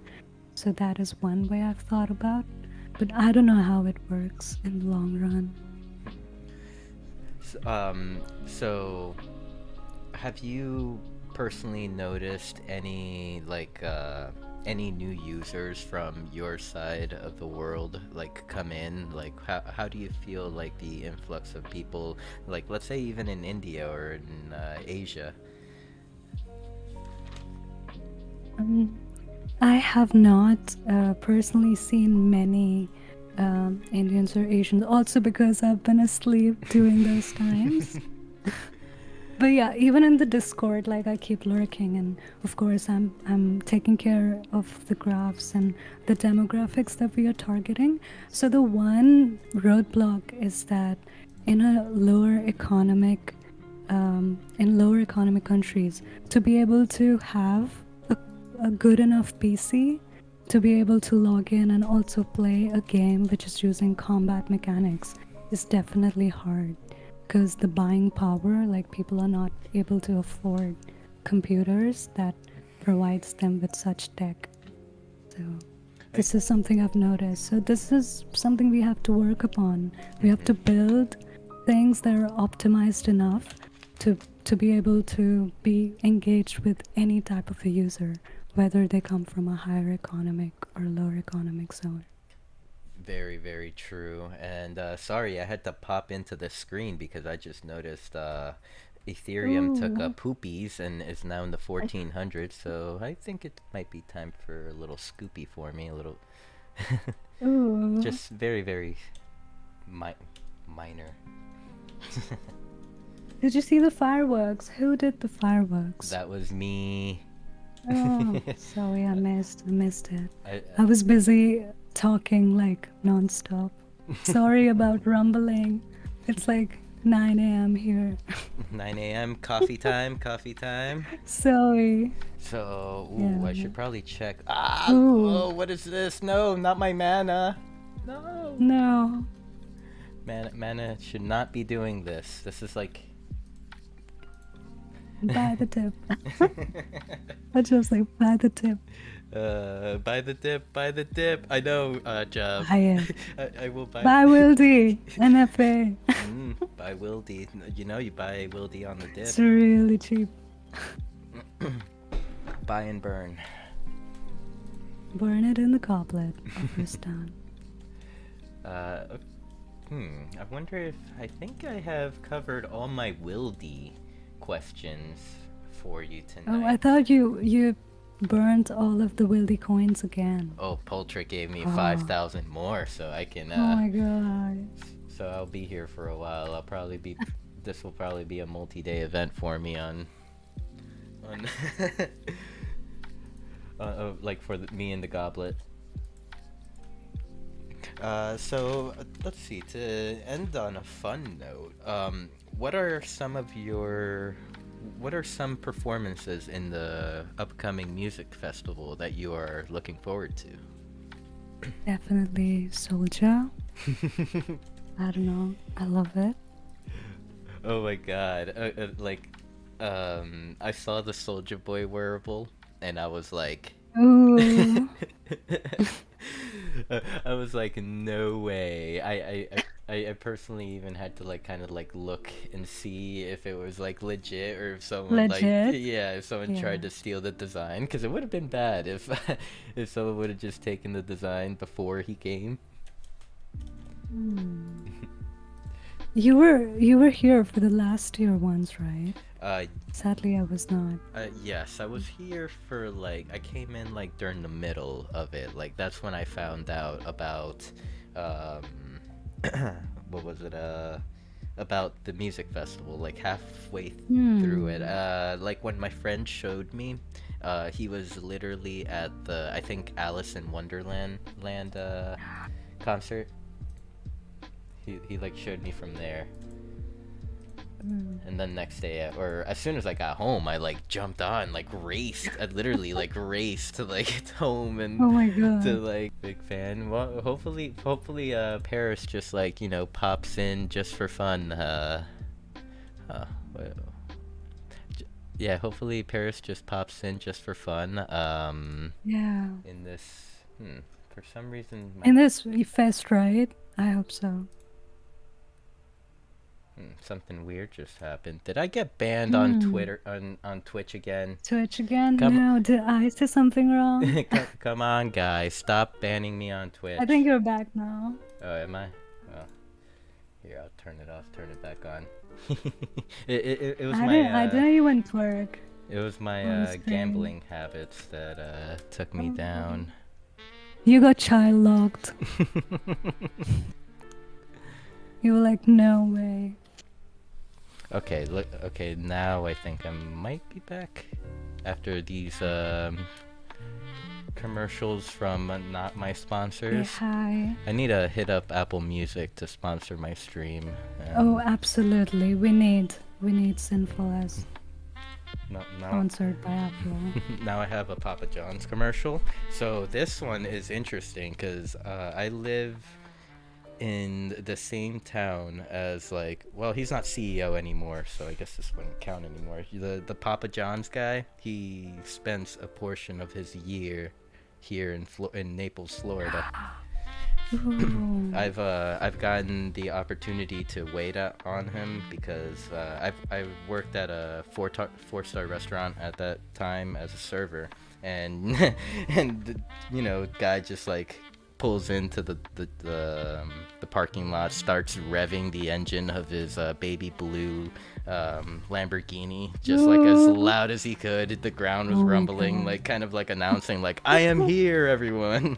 So that is one way I've thought about, but I don't know how it works in the long run. So have you personally noticed any new users from your side of the world like come in? Like how do you feel like the influx of people, like let's say even in India or in Asia? Um, I have not personally seen many Indians or Asians, also because I've been asleep during those times. But yeah, even in the Discord, like I keep lurking, and of course I'm taking care of the graphs and the demographics that we are targeting. So the one roadblock is that in a lower economic, in lower economic countries, to be able to have a good enough PC to be able to log in and also play a game which is using combat mechanics is definitely hard, because the buying power, like people are not able to afford computers that provides them with such tech. So this is something I've noticed. So this is something we have to work upon. We have to build things that are optimized enough to be able to be engaged with any type of a user, whether they come from a higher economic or lower economic zone. Very, very true. And sorry, I had to pop into the screen because I just noticed Ethereum took Ooh. up poopies and is now in the 1400s. So I think it might be time for a little scoopy for me. A little, Ooh. just very, very minor. Did you see the fireworks? Who did the fireworks? That was me. Oh, sorry, I missed it. I, I was busy talking like nonstop. Sorry about rumbling. It's like 9 a.m. here. 9 a.m. coffee time, coffee time. Sorry. So, ooh, I Yeah. should probably check. Ah, Ooh, oh, what is this? No, not my mana. No. no. Mana should not be doing this. This is like. Buy the tip. I just like buy the tip. Buy the dip, buy the dip. I know, Job. Buy it. I will buy. Buy Wildy. NFA. Buy Wildy. You know, you buy Wildy on the dip. It's really cheap. Buy and burn. Burn it in the goblet. Offers done. I wonder if I think I have covered all my Wildy questions for you tonight. Oh, I thought you burnt all of the Wildy coins again. Oh, Poltrick gave me Oh. 5,000 more, so I can. Oh my god. So I'll be here for a while. I'll probably be. This will probably be a multi-day event for me on. Like for me and the goblet. So let's see. To end on a fun note, what are some performances in the upcoming music festival that you are looking forward to? Definitely Soldier. I don't know. I love it. Oh my god! I saw the Soldier Boy wearable, and I was like. Ooh. I was like, no way. I personally even had to like kind of like look and see if it was like legit or if someone Legit? if someone tried to steal the design, because it would have been bad if if someone would have just taken the design before he came. You were here for the last year ones, right? Uh, Sadly, I was not. yes, I was here for like I came in like during the middle of it. Like that's when I found out about what was it? About the music festival. Like halfway through it. Like when my friend showed me, he was literally at the I think Alice in Wonderland concert. He like showed me from there. Mm. And then next day, or as soon as I got home, I like jumped on, like raced. I literally like raced to like get home and Oh my to god. like big fan. Well, hopefully, Paris just like pops in just for fun. Uh, well, yeah, hopefully Paris just pops in just for fun. Yeah. In this, for some reason, my In this fest, right? I hope so. something weird just happened. Did I get banned on Hmm. Twitter on Twitch again? Twitch again? Come No, did I say something wrong? come on, guys, stop banning me on I think Twitch. you're back now. Oh, am I? Oh, here, I'll turn it off, turn it back on. It was my I didn't even twerk on screen. gambling habits that took me Oh. down. You got child locked. You were like, no way. Okay, look. Okay, now I think I might be back after these commercials from not my Say sponsors. hi. I need to hit up Apple Music to sponsor my stream. Oh, absolutely. We need Sinful as Now, sponsored by Apple. now I have a Papa John's commercial. So this one is interesting because I live in the same town as well, he's not CEO anymore, so I guess this wouldn't count anymore. The Papa John's guy, he spends a portion of his year here in Naples, Florida. Ooh. I've gotten the opportunity to wait on him because I worked at a four-star restaurant at that time as a server, and and guy just like pulls into the parking lot, starts revving the engine of his baby blue Lamborghini just like as Ooh. loud as he could. The ground was Oh my rumbling, god. like kind of like announcing like I am here, everyone.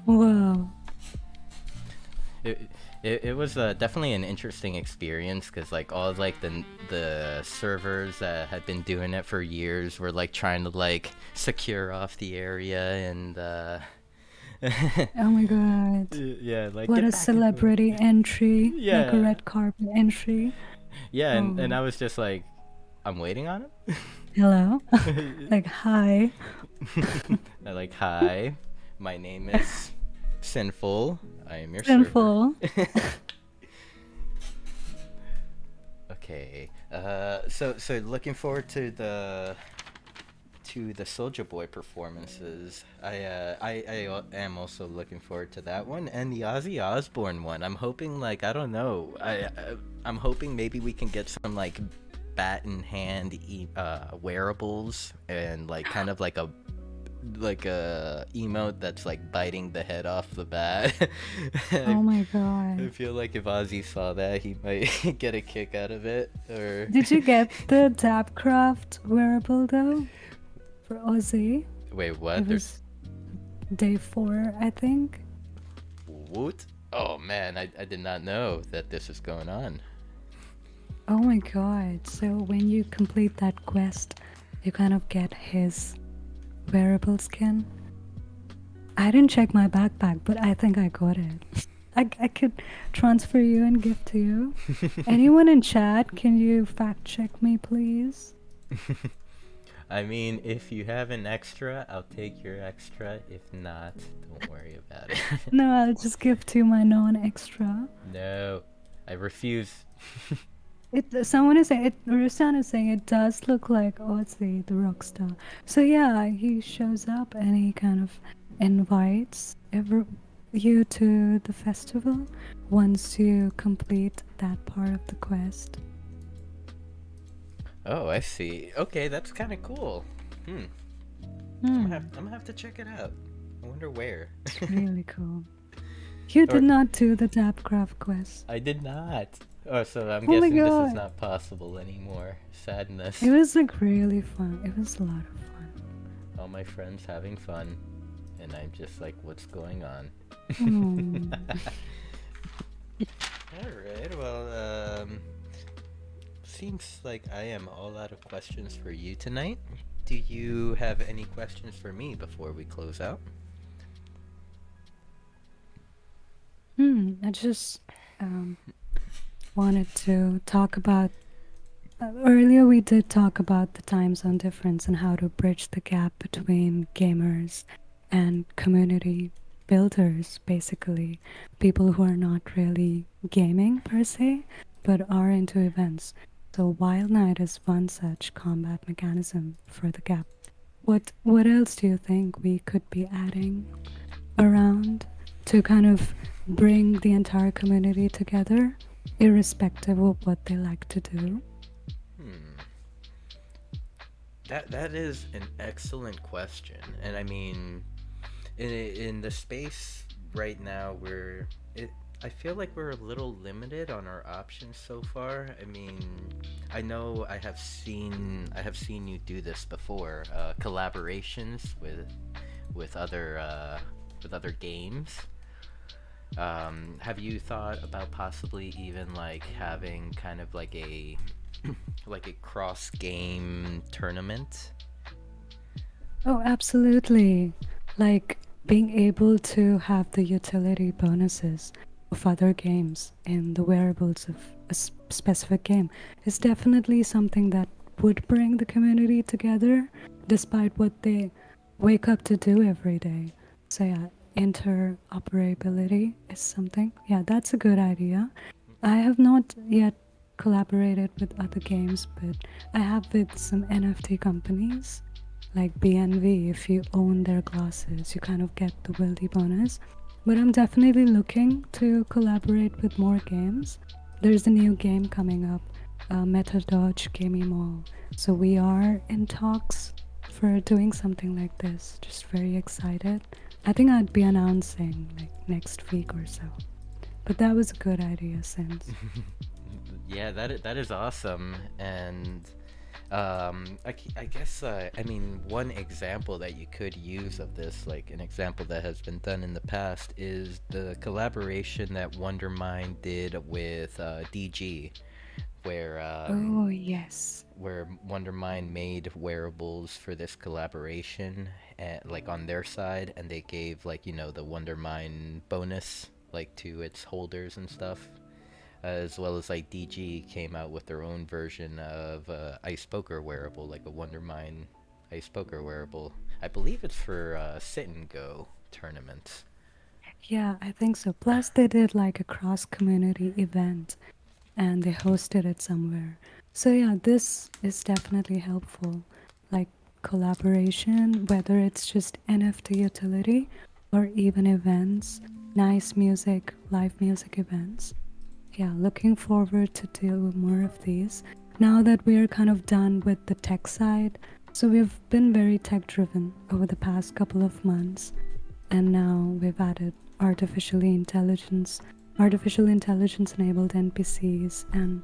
Wow. it, it was definitely an interesting experience because like all like the servers that had been doing it for years were like trying to like secure off the area and Oh my god. yeah, like What get a back in the celebrity entry. Like a yeah, red carpet entry. yeah, and Oh. I was just like, I'm waiting on Hello? him. Like, hi. I like, hi, my name is Sinful. I am your server. Sinful. Okay. So looking forward to the Soulja Boy performances. I am also looking forward to that one and the Ozzy Osbourne one. I'm hoping like I don't know. I'm hoping maybe we can get some like bat in hand wearables and like kind of like a emote that's like biting the head off the bat. Oh my I god. feel like if Ozzy saw that, he might get a kick out of it. Or Did you get the Dabcraft wearable though? For Ozzy? wait, what? It There's was day 4, I think. what? Oh man, I did not know that this is going on. Oh my god. So when you complete that quest, you kind of get his wearable skin. I didn't check my backpack, but I think I got it. I could transfer you and give to you. Anyone in chat, can you fact check me, please? I mean, if you have an extra, I'll take your extra. If not, don't worry about it. No, I'll just give to my non-extra. No, I refuse. Someone is saying it. Rustan is saying it does look like Ozzy, the rock star. So yeah, he shows up and he kind of invites you to the festival once you complete that part of the quest. Oh, I see. Okay, that's kind of cool. I'm Hmm, gonna have to check it out. I wonder where. it's really cool. You Or did not do the Dabcraft quest. I did not. Oh, so I'm Oh my guessing this is god. not possible anymore. Sadness. It was like really fun. It was a lot of fun. All my friends having fun, and I'm just like, what's going on? Hmm. All right. Well, seems like I am all out of questions for you tonight. Do you have any questions for me before we close out? I just wanted to talk about. Earlier, we did talk about the time zone difference and how to bridge the gap between gamers and community builders, basically. People who are not really gaming per se, but are into events. So, Wild Night is one such combat mechanism for the gap. What else do you think we could be adding around to kind of bring the entire community together, irrespective of what they like to do? Hmm. That is an excellent question, and I mean, in the space right now, I feel like we're a little limited on our options so far. I mean, I know I have seen you do this before, collaborations with other games. Have you thought about possibly even like having kind of like a like a cross game tournament? Oh, absolutely. Like being able to have the utility bonuses of other games in the wearables of a specific game is definitely something that would bring the community together despite what they wake up to do every day. So, yeah, interoperability is something. Yeah, that's a good idea. I have not yet collaborated with other games, but I have with some NFT companies like BNV. If you own their glasses, you kind of get the Wildy bonus. But I'm definitely looking to collaborate with more games. There's a new game coming up, Meta Dodge Gaming Mall. So we are in talks for doing something like this. Just very excited. I think I'd be announcing like next week or so. But that was a good idea, since. Yeah, that is awesome. And I guess I mean one example that you could use of this, like an example that has been done in the past, is the collaboration that Wondermind did with DG, where Oh, yes. where Wondermind made wearables for this collaboration, and like on their side, and they gave like the Wondermind bonus like to its holders and stuff, as well as like DG came out with their own version of ice poker wearable, like a Wondermind ice poker wearable. I believe it's for sit and go tournaments. Yeah, I think so. Plus, they did like a cross community event and they hosted it somewhere. So, yeah, this is definitely helpful. Like collaboration, whether it's just NFT utility or even events, nice music, live music events. Yeah, looking forward to do more of these. Now that we're kind of done with the tech side, so we've been very tech driven over the past couple of months, and now we've added artificial intelligence enabled NPCs, and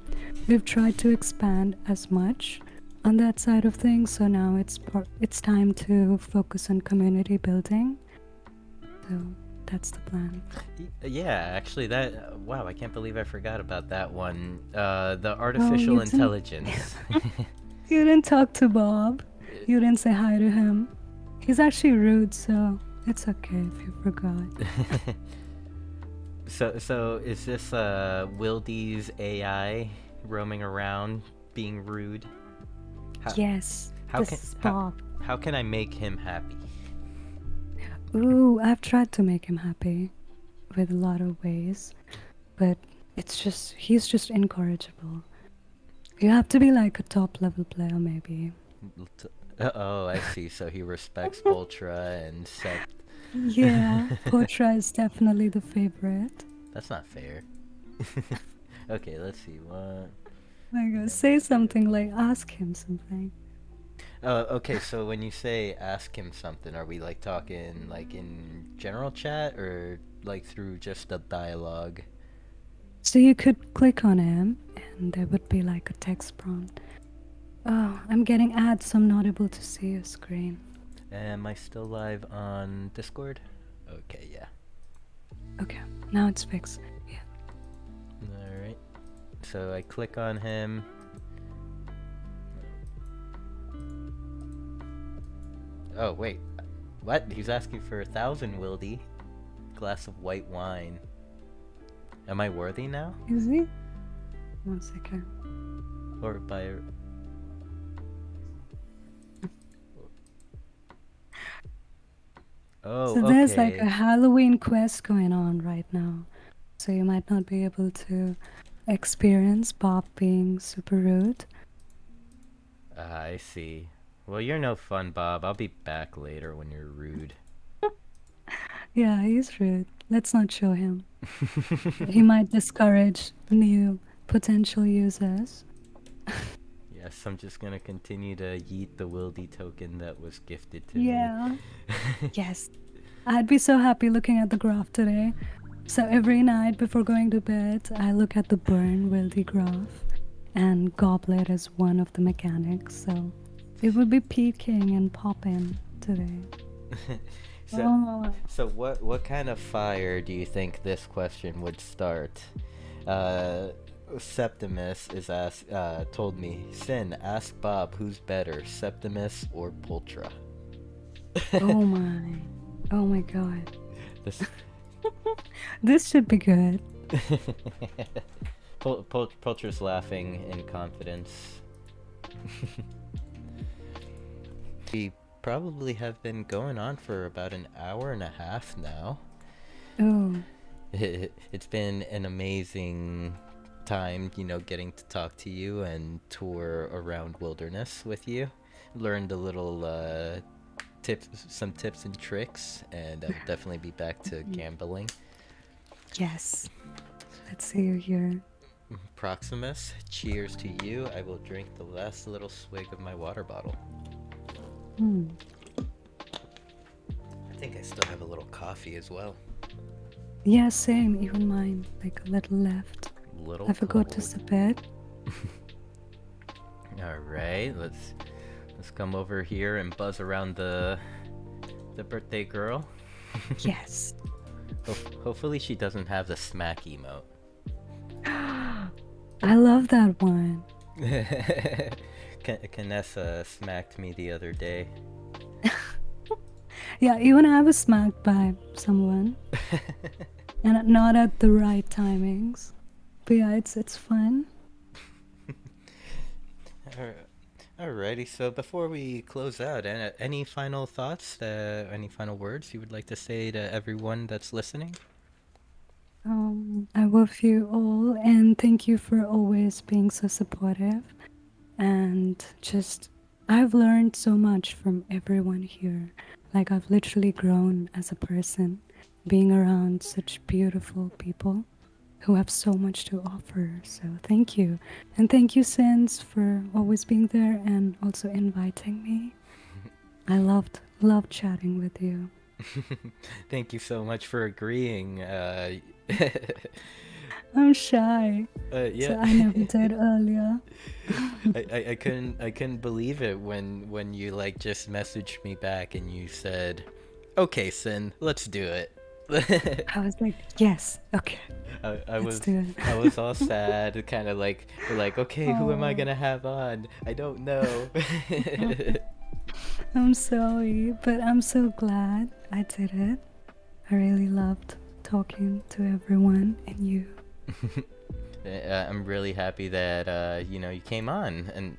we've tried to expand as much on that side of things. So now it's time to focus on community building. So that's the plan. Yeah, actually, that wow, I can't believe I forgot about that one. The Oh, artificial intelligence. you didn't talk to Bob. You didn't say hi to him. He's actually rude, so it's okay if you forgot. So is this Wildy's AI roaming around being rude? How, Yes, how this can is Bob. how can I make him happy? Ooh, I've tried to make him happy with a lot of ways, but he's just incorrigible. You have to be like a top level player, maybe. Oh, I see. So he respects Ultra and Sect. Yeah, Potra is definitely the favorite. That's not fair. Okay, let's see what. My God, say something, like ask him something. Okay, so when you say ask him something, are we like talking like in general chat or like through just a dialogue? So you could click on him, and there would be like a text prompt. Oh, I'm getting ads, so I'm not able to see your screen. Am I still live on Discord? Okay, yeah. Okay, now it's fixed. Yeah. Alright. So I click on him. Oh, wait. What? He's asking for 1,000 Wildy. Glass of white wine. Am I worthy now? Is he? One second. or by Oh, So there's like a okay. Halloween quest going on right now. So you might not be able to experience Bob being super rude. I see. Well, you're no fun, Bob. I'll be back later when you're rude. Yeah, he's rude. Let's not show him. He might discourage new potential users. Yes, I'm just gonna continue to yeet the Wildy token that was gifted to me. Yeah. Yes. I'd be so happy looking at the graph today. So every night before going to bed, I look at the burn wildy graph, and Goblet is one of the mechanics. So it would be peaking and popping today. so, Oh, so what kind of fire do you think this question would start? Uh, Septimus is told me, Sin, ask Bob who's better, Septimus or Pultra. oh my. Oh my god. This This should be good. Pultra's laughing in confidence. We probably have been going on for about an hour and a half now. Oh, It's been an amazing time, getting to talk to you and tour around Wilderness with you. Learned a little some tips and tricks, and I'll definitely be back to gambling. yes. Let's see you here. Proximus, cheers to you. I will drink the last little swig of my water bottle. Hmm. I think I still have a little coffee as well. Yeah, same. Even mine. Like a little left. Little I forgot to cold. sip it. All right, let's come over here and buzz around the birthday girl. Yes. Hopefully she doesn't have the smack emote. I love that one. Canessa smacked me the other day. Yeah, even I was smacked by someone, and not at the right timings. But yeah, it's fun. Alrighty, so before we close out, any final thoughts, any final words you would like to say to everyone that's listening? I love you all, and thank you for always being so supportive. And just, I've learned so much from everyone here. Like, I've literally grown as a person, being around such beautiful people who have so much to offer. So, thank you. And thank you, Sins, for always being there and also inviting me. I loved chatting with you. Thank you so much for agreeing. I'm shy, Yeah. so I never did earlier. I couldn't believe it when you like just messaged me back and you said, "Okay, Sin, let's do it." I was like, yes, okay, I let's was do it. I was all sad, kind of like okay, who am I Oh. gonna have on? I don't know. I'm sorry, but I'm so glad I did it. I really loved talking to everyone and you. I'm really happy that you came on, and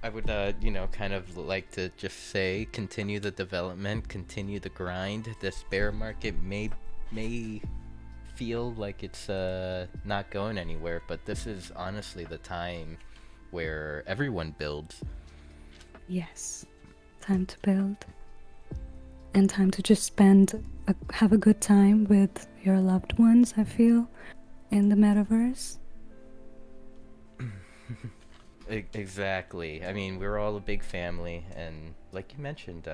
I would kind of like to just say, continue the development, continue the grind. This bear market may feel like it's not going anywhere, but this is honestly the time where everyone builds. Yes, time to build and time to just have a good time with your loved ones, I feel, in the metaverse. Exactly. I mean, we're all a big family, and like you mentioned,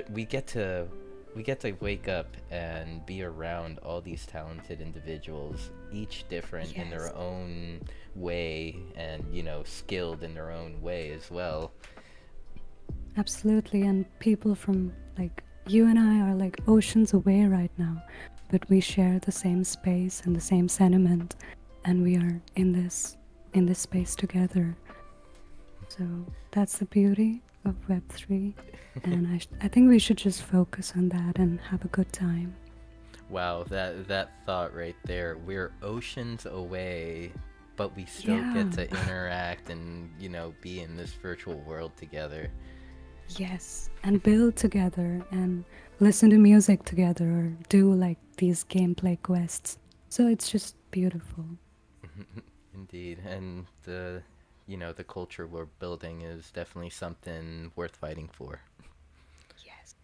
we get to wake up and be around all these talented individuals, each different in Yes. their own way, and skilled in their own way as well. Absolutely, and people from like you and I are like oceans away right now, but we share the same space and the same sentiment, and we are in this space together. So that's the beauty of Web3, and I think we should just focus on that and have a good time. Wow, that thought right there. We're oceans away, but we still Yeah. get to interact and, be in this virtual world together. Yes. And build together and listen to music together or do like these gameplay quests. So it's just beautiful. Indeed. And the culture we're building is definitely something worth fighting for. Yes.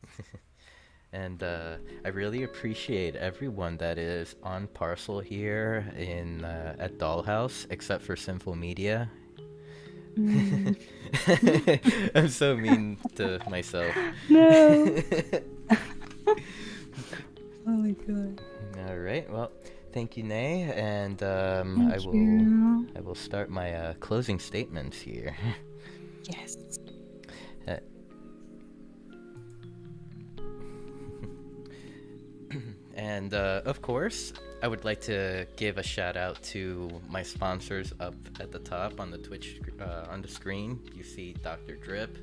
And I really appreciate everyone that is on Parcel here in at Dollhouse, except for Sinful Media. Mm. I'm so mean to myself. No. Oh my god. All right. Well, thank you, Nay, and Thank you. I will start my closing statements here. Yes. Uh, And of course, I would like to give a shout out to my sponsors up at the top on the Twitch on the screen. You see Dr. Drip,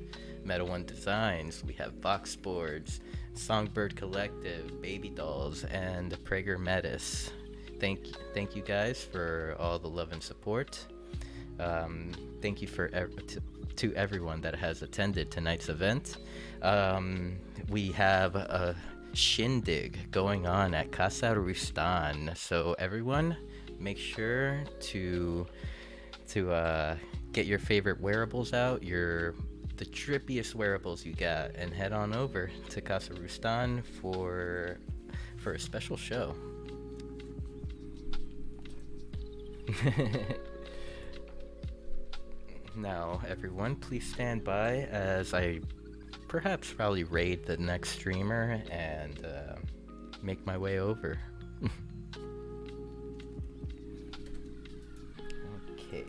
Metal One Designs. We have Vox Boards, Songbird Collective, Baby Dolls, and Prager Metis. Thank you guys for all the love and support. Thank you to everyone that has attended tonight's event. We have a shindig going on at Casa Rustan. So everyone, make sure to get your favorite wearables out, the trippiest wearables you got, and head on over to Casa Rustan for a special show. Now, everyone, please stand by as I perhaps probably raid the next streamer and make my way over. Okay.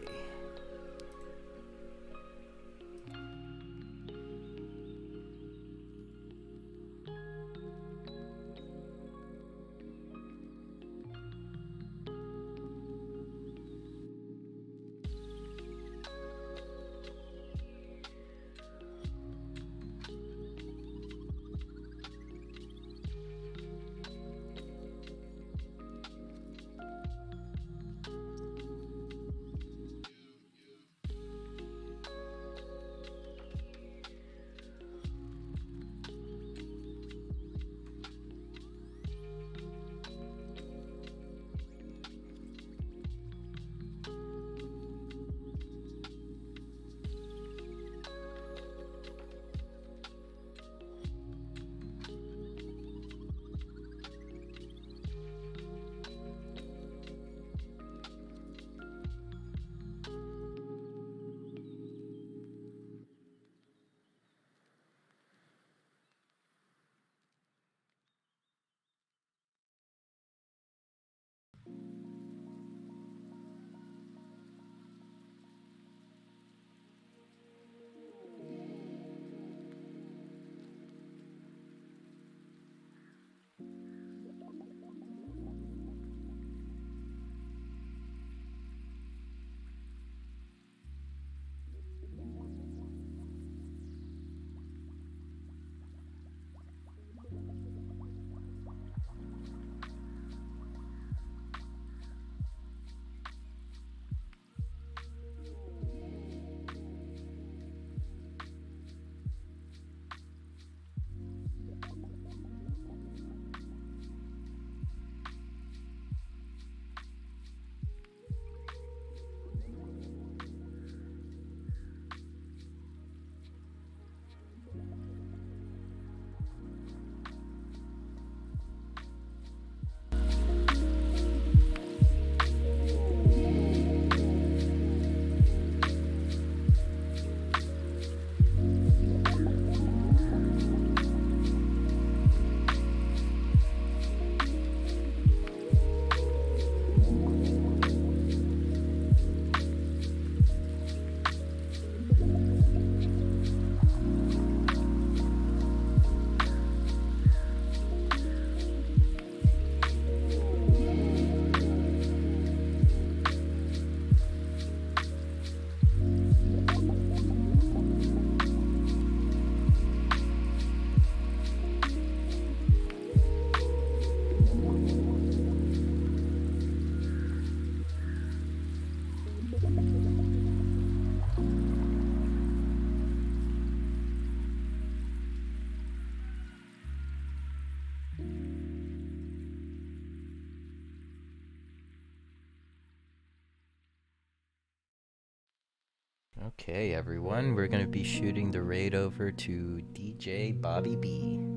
Okay, everyone, we're gonna be shooting the raid over to DJ Bobby B.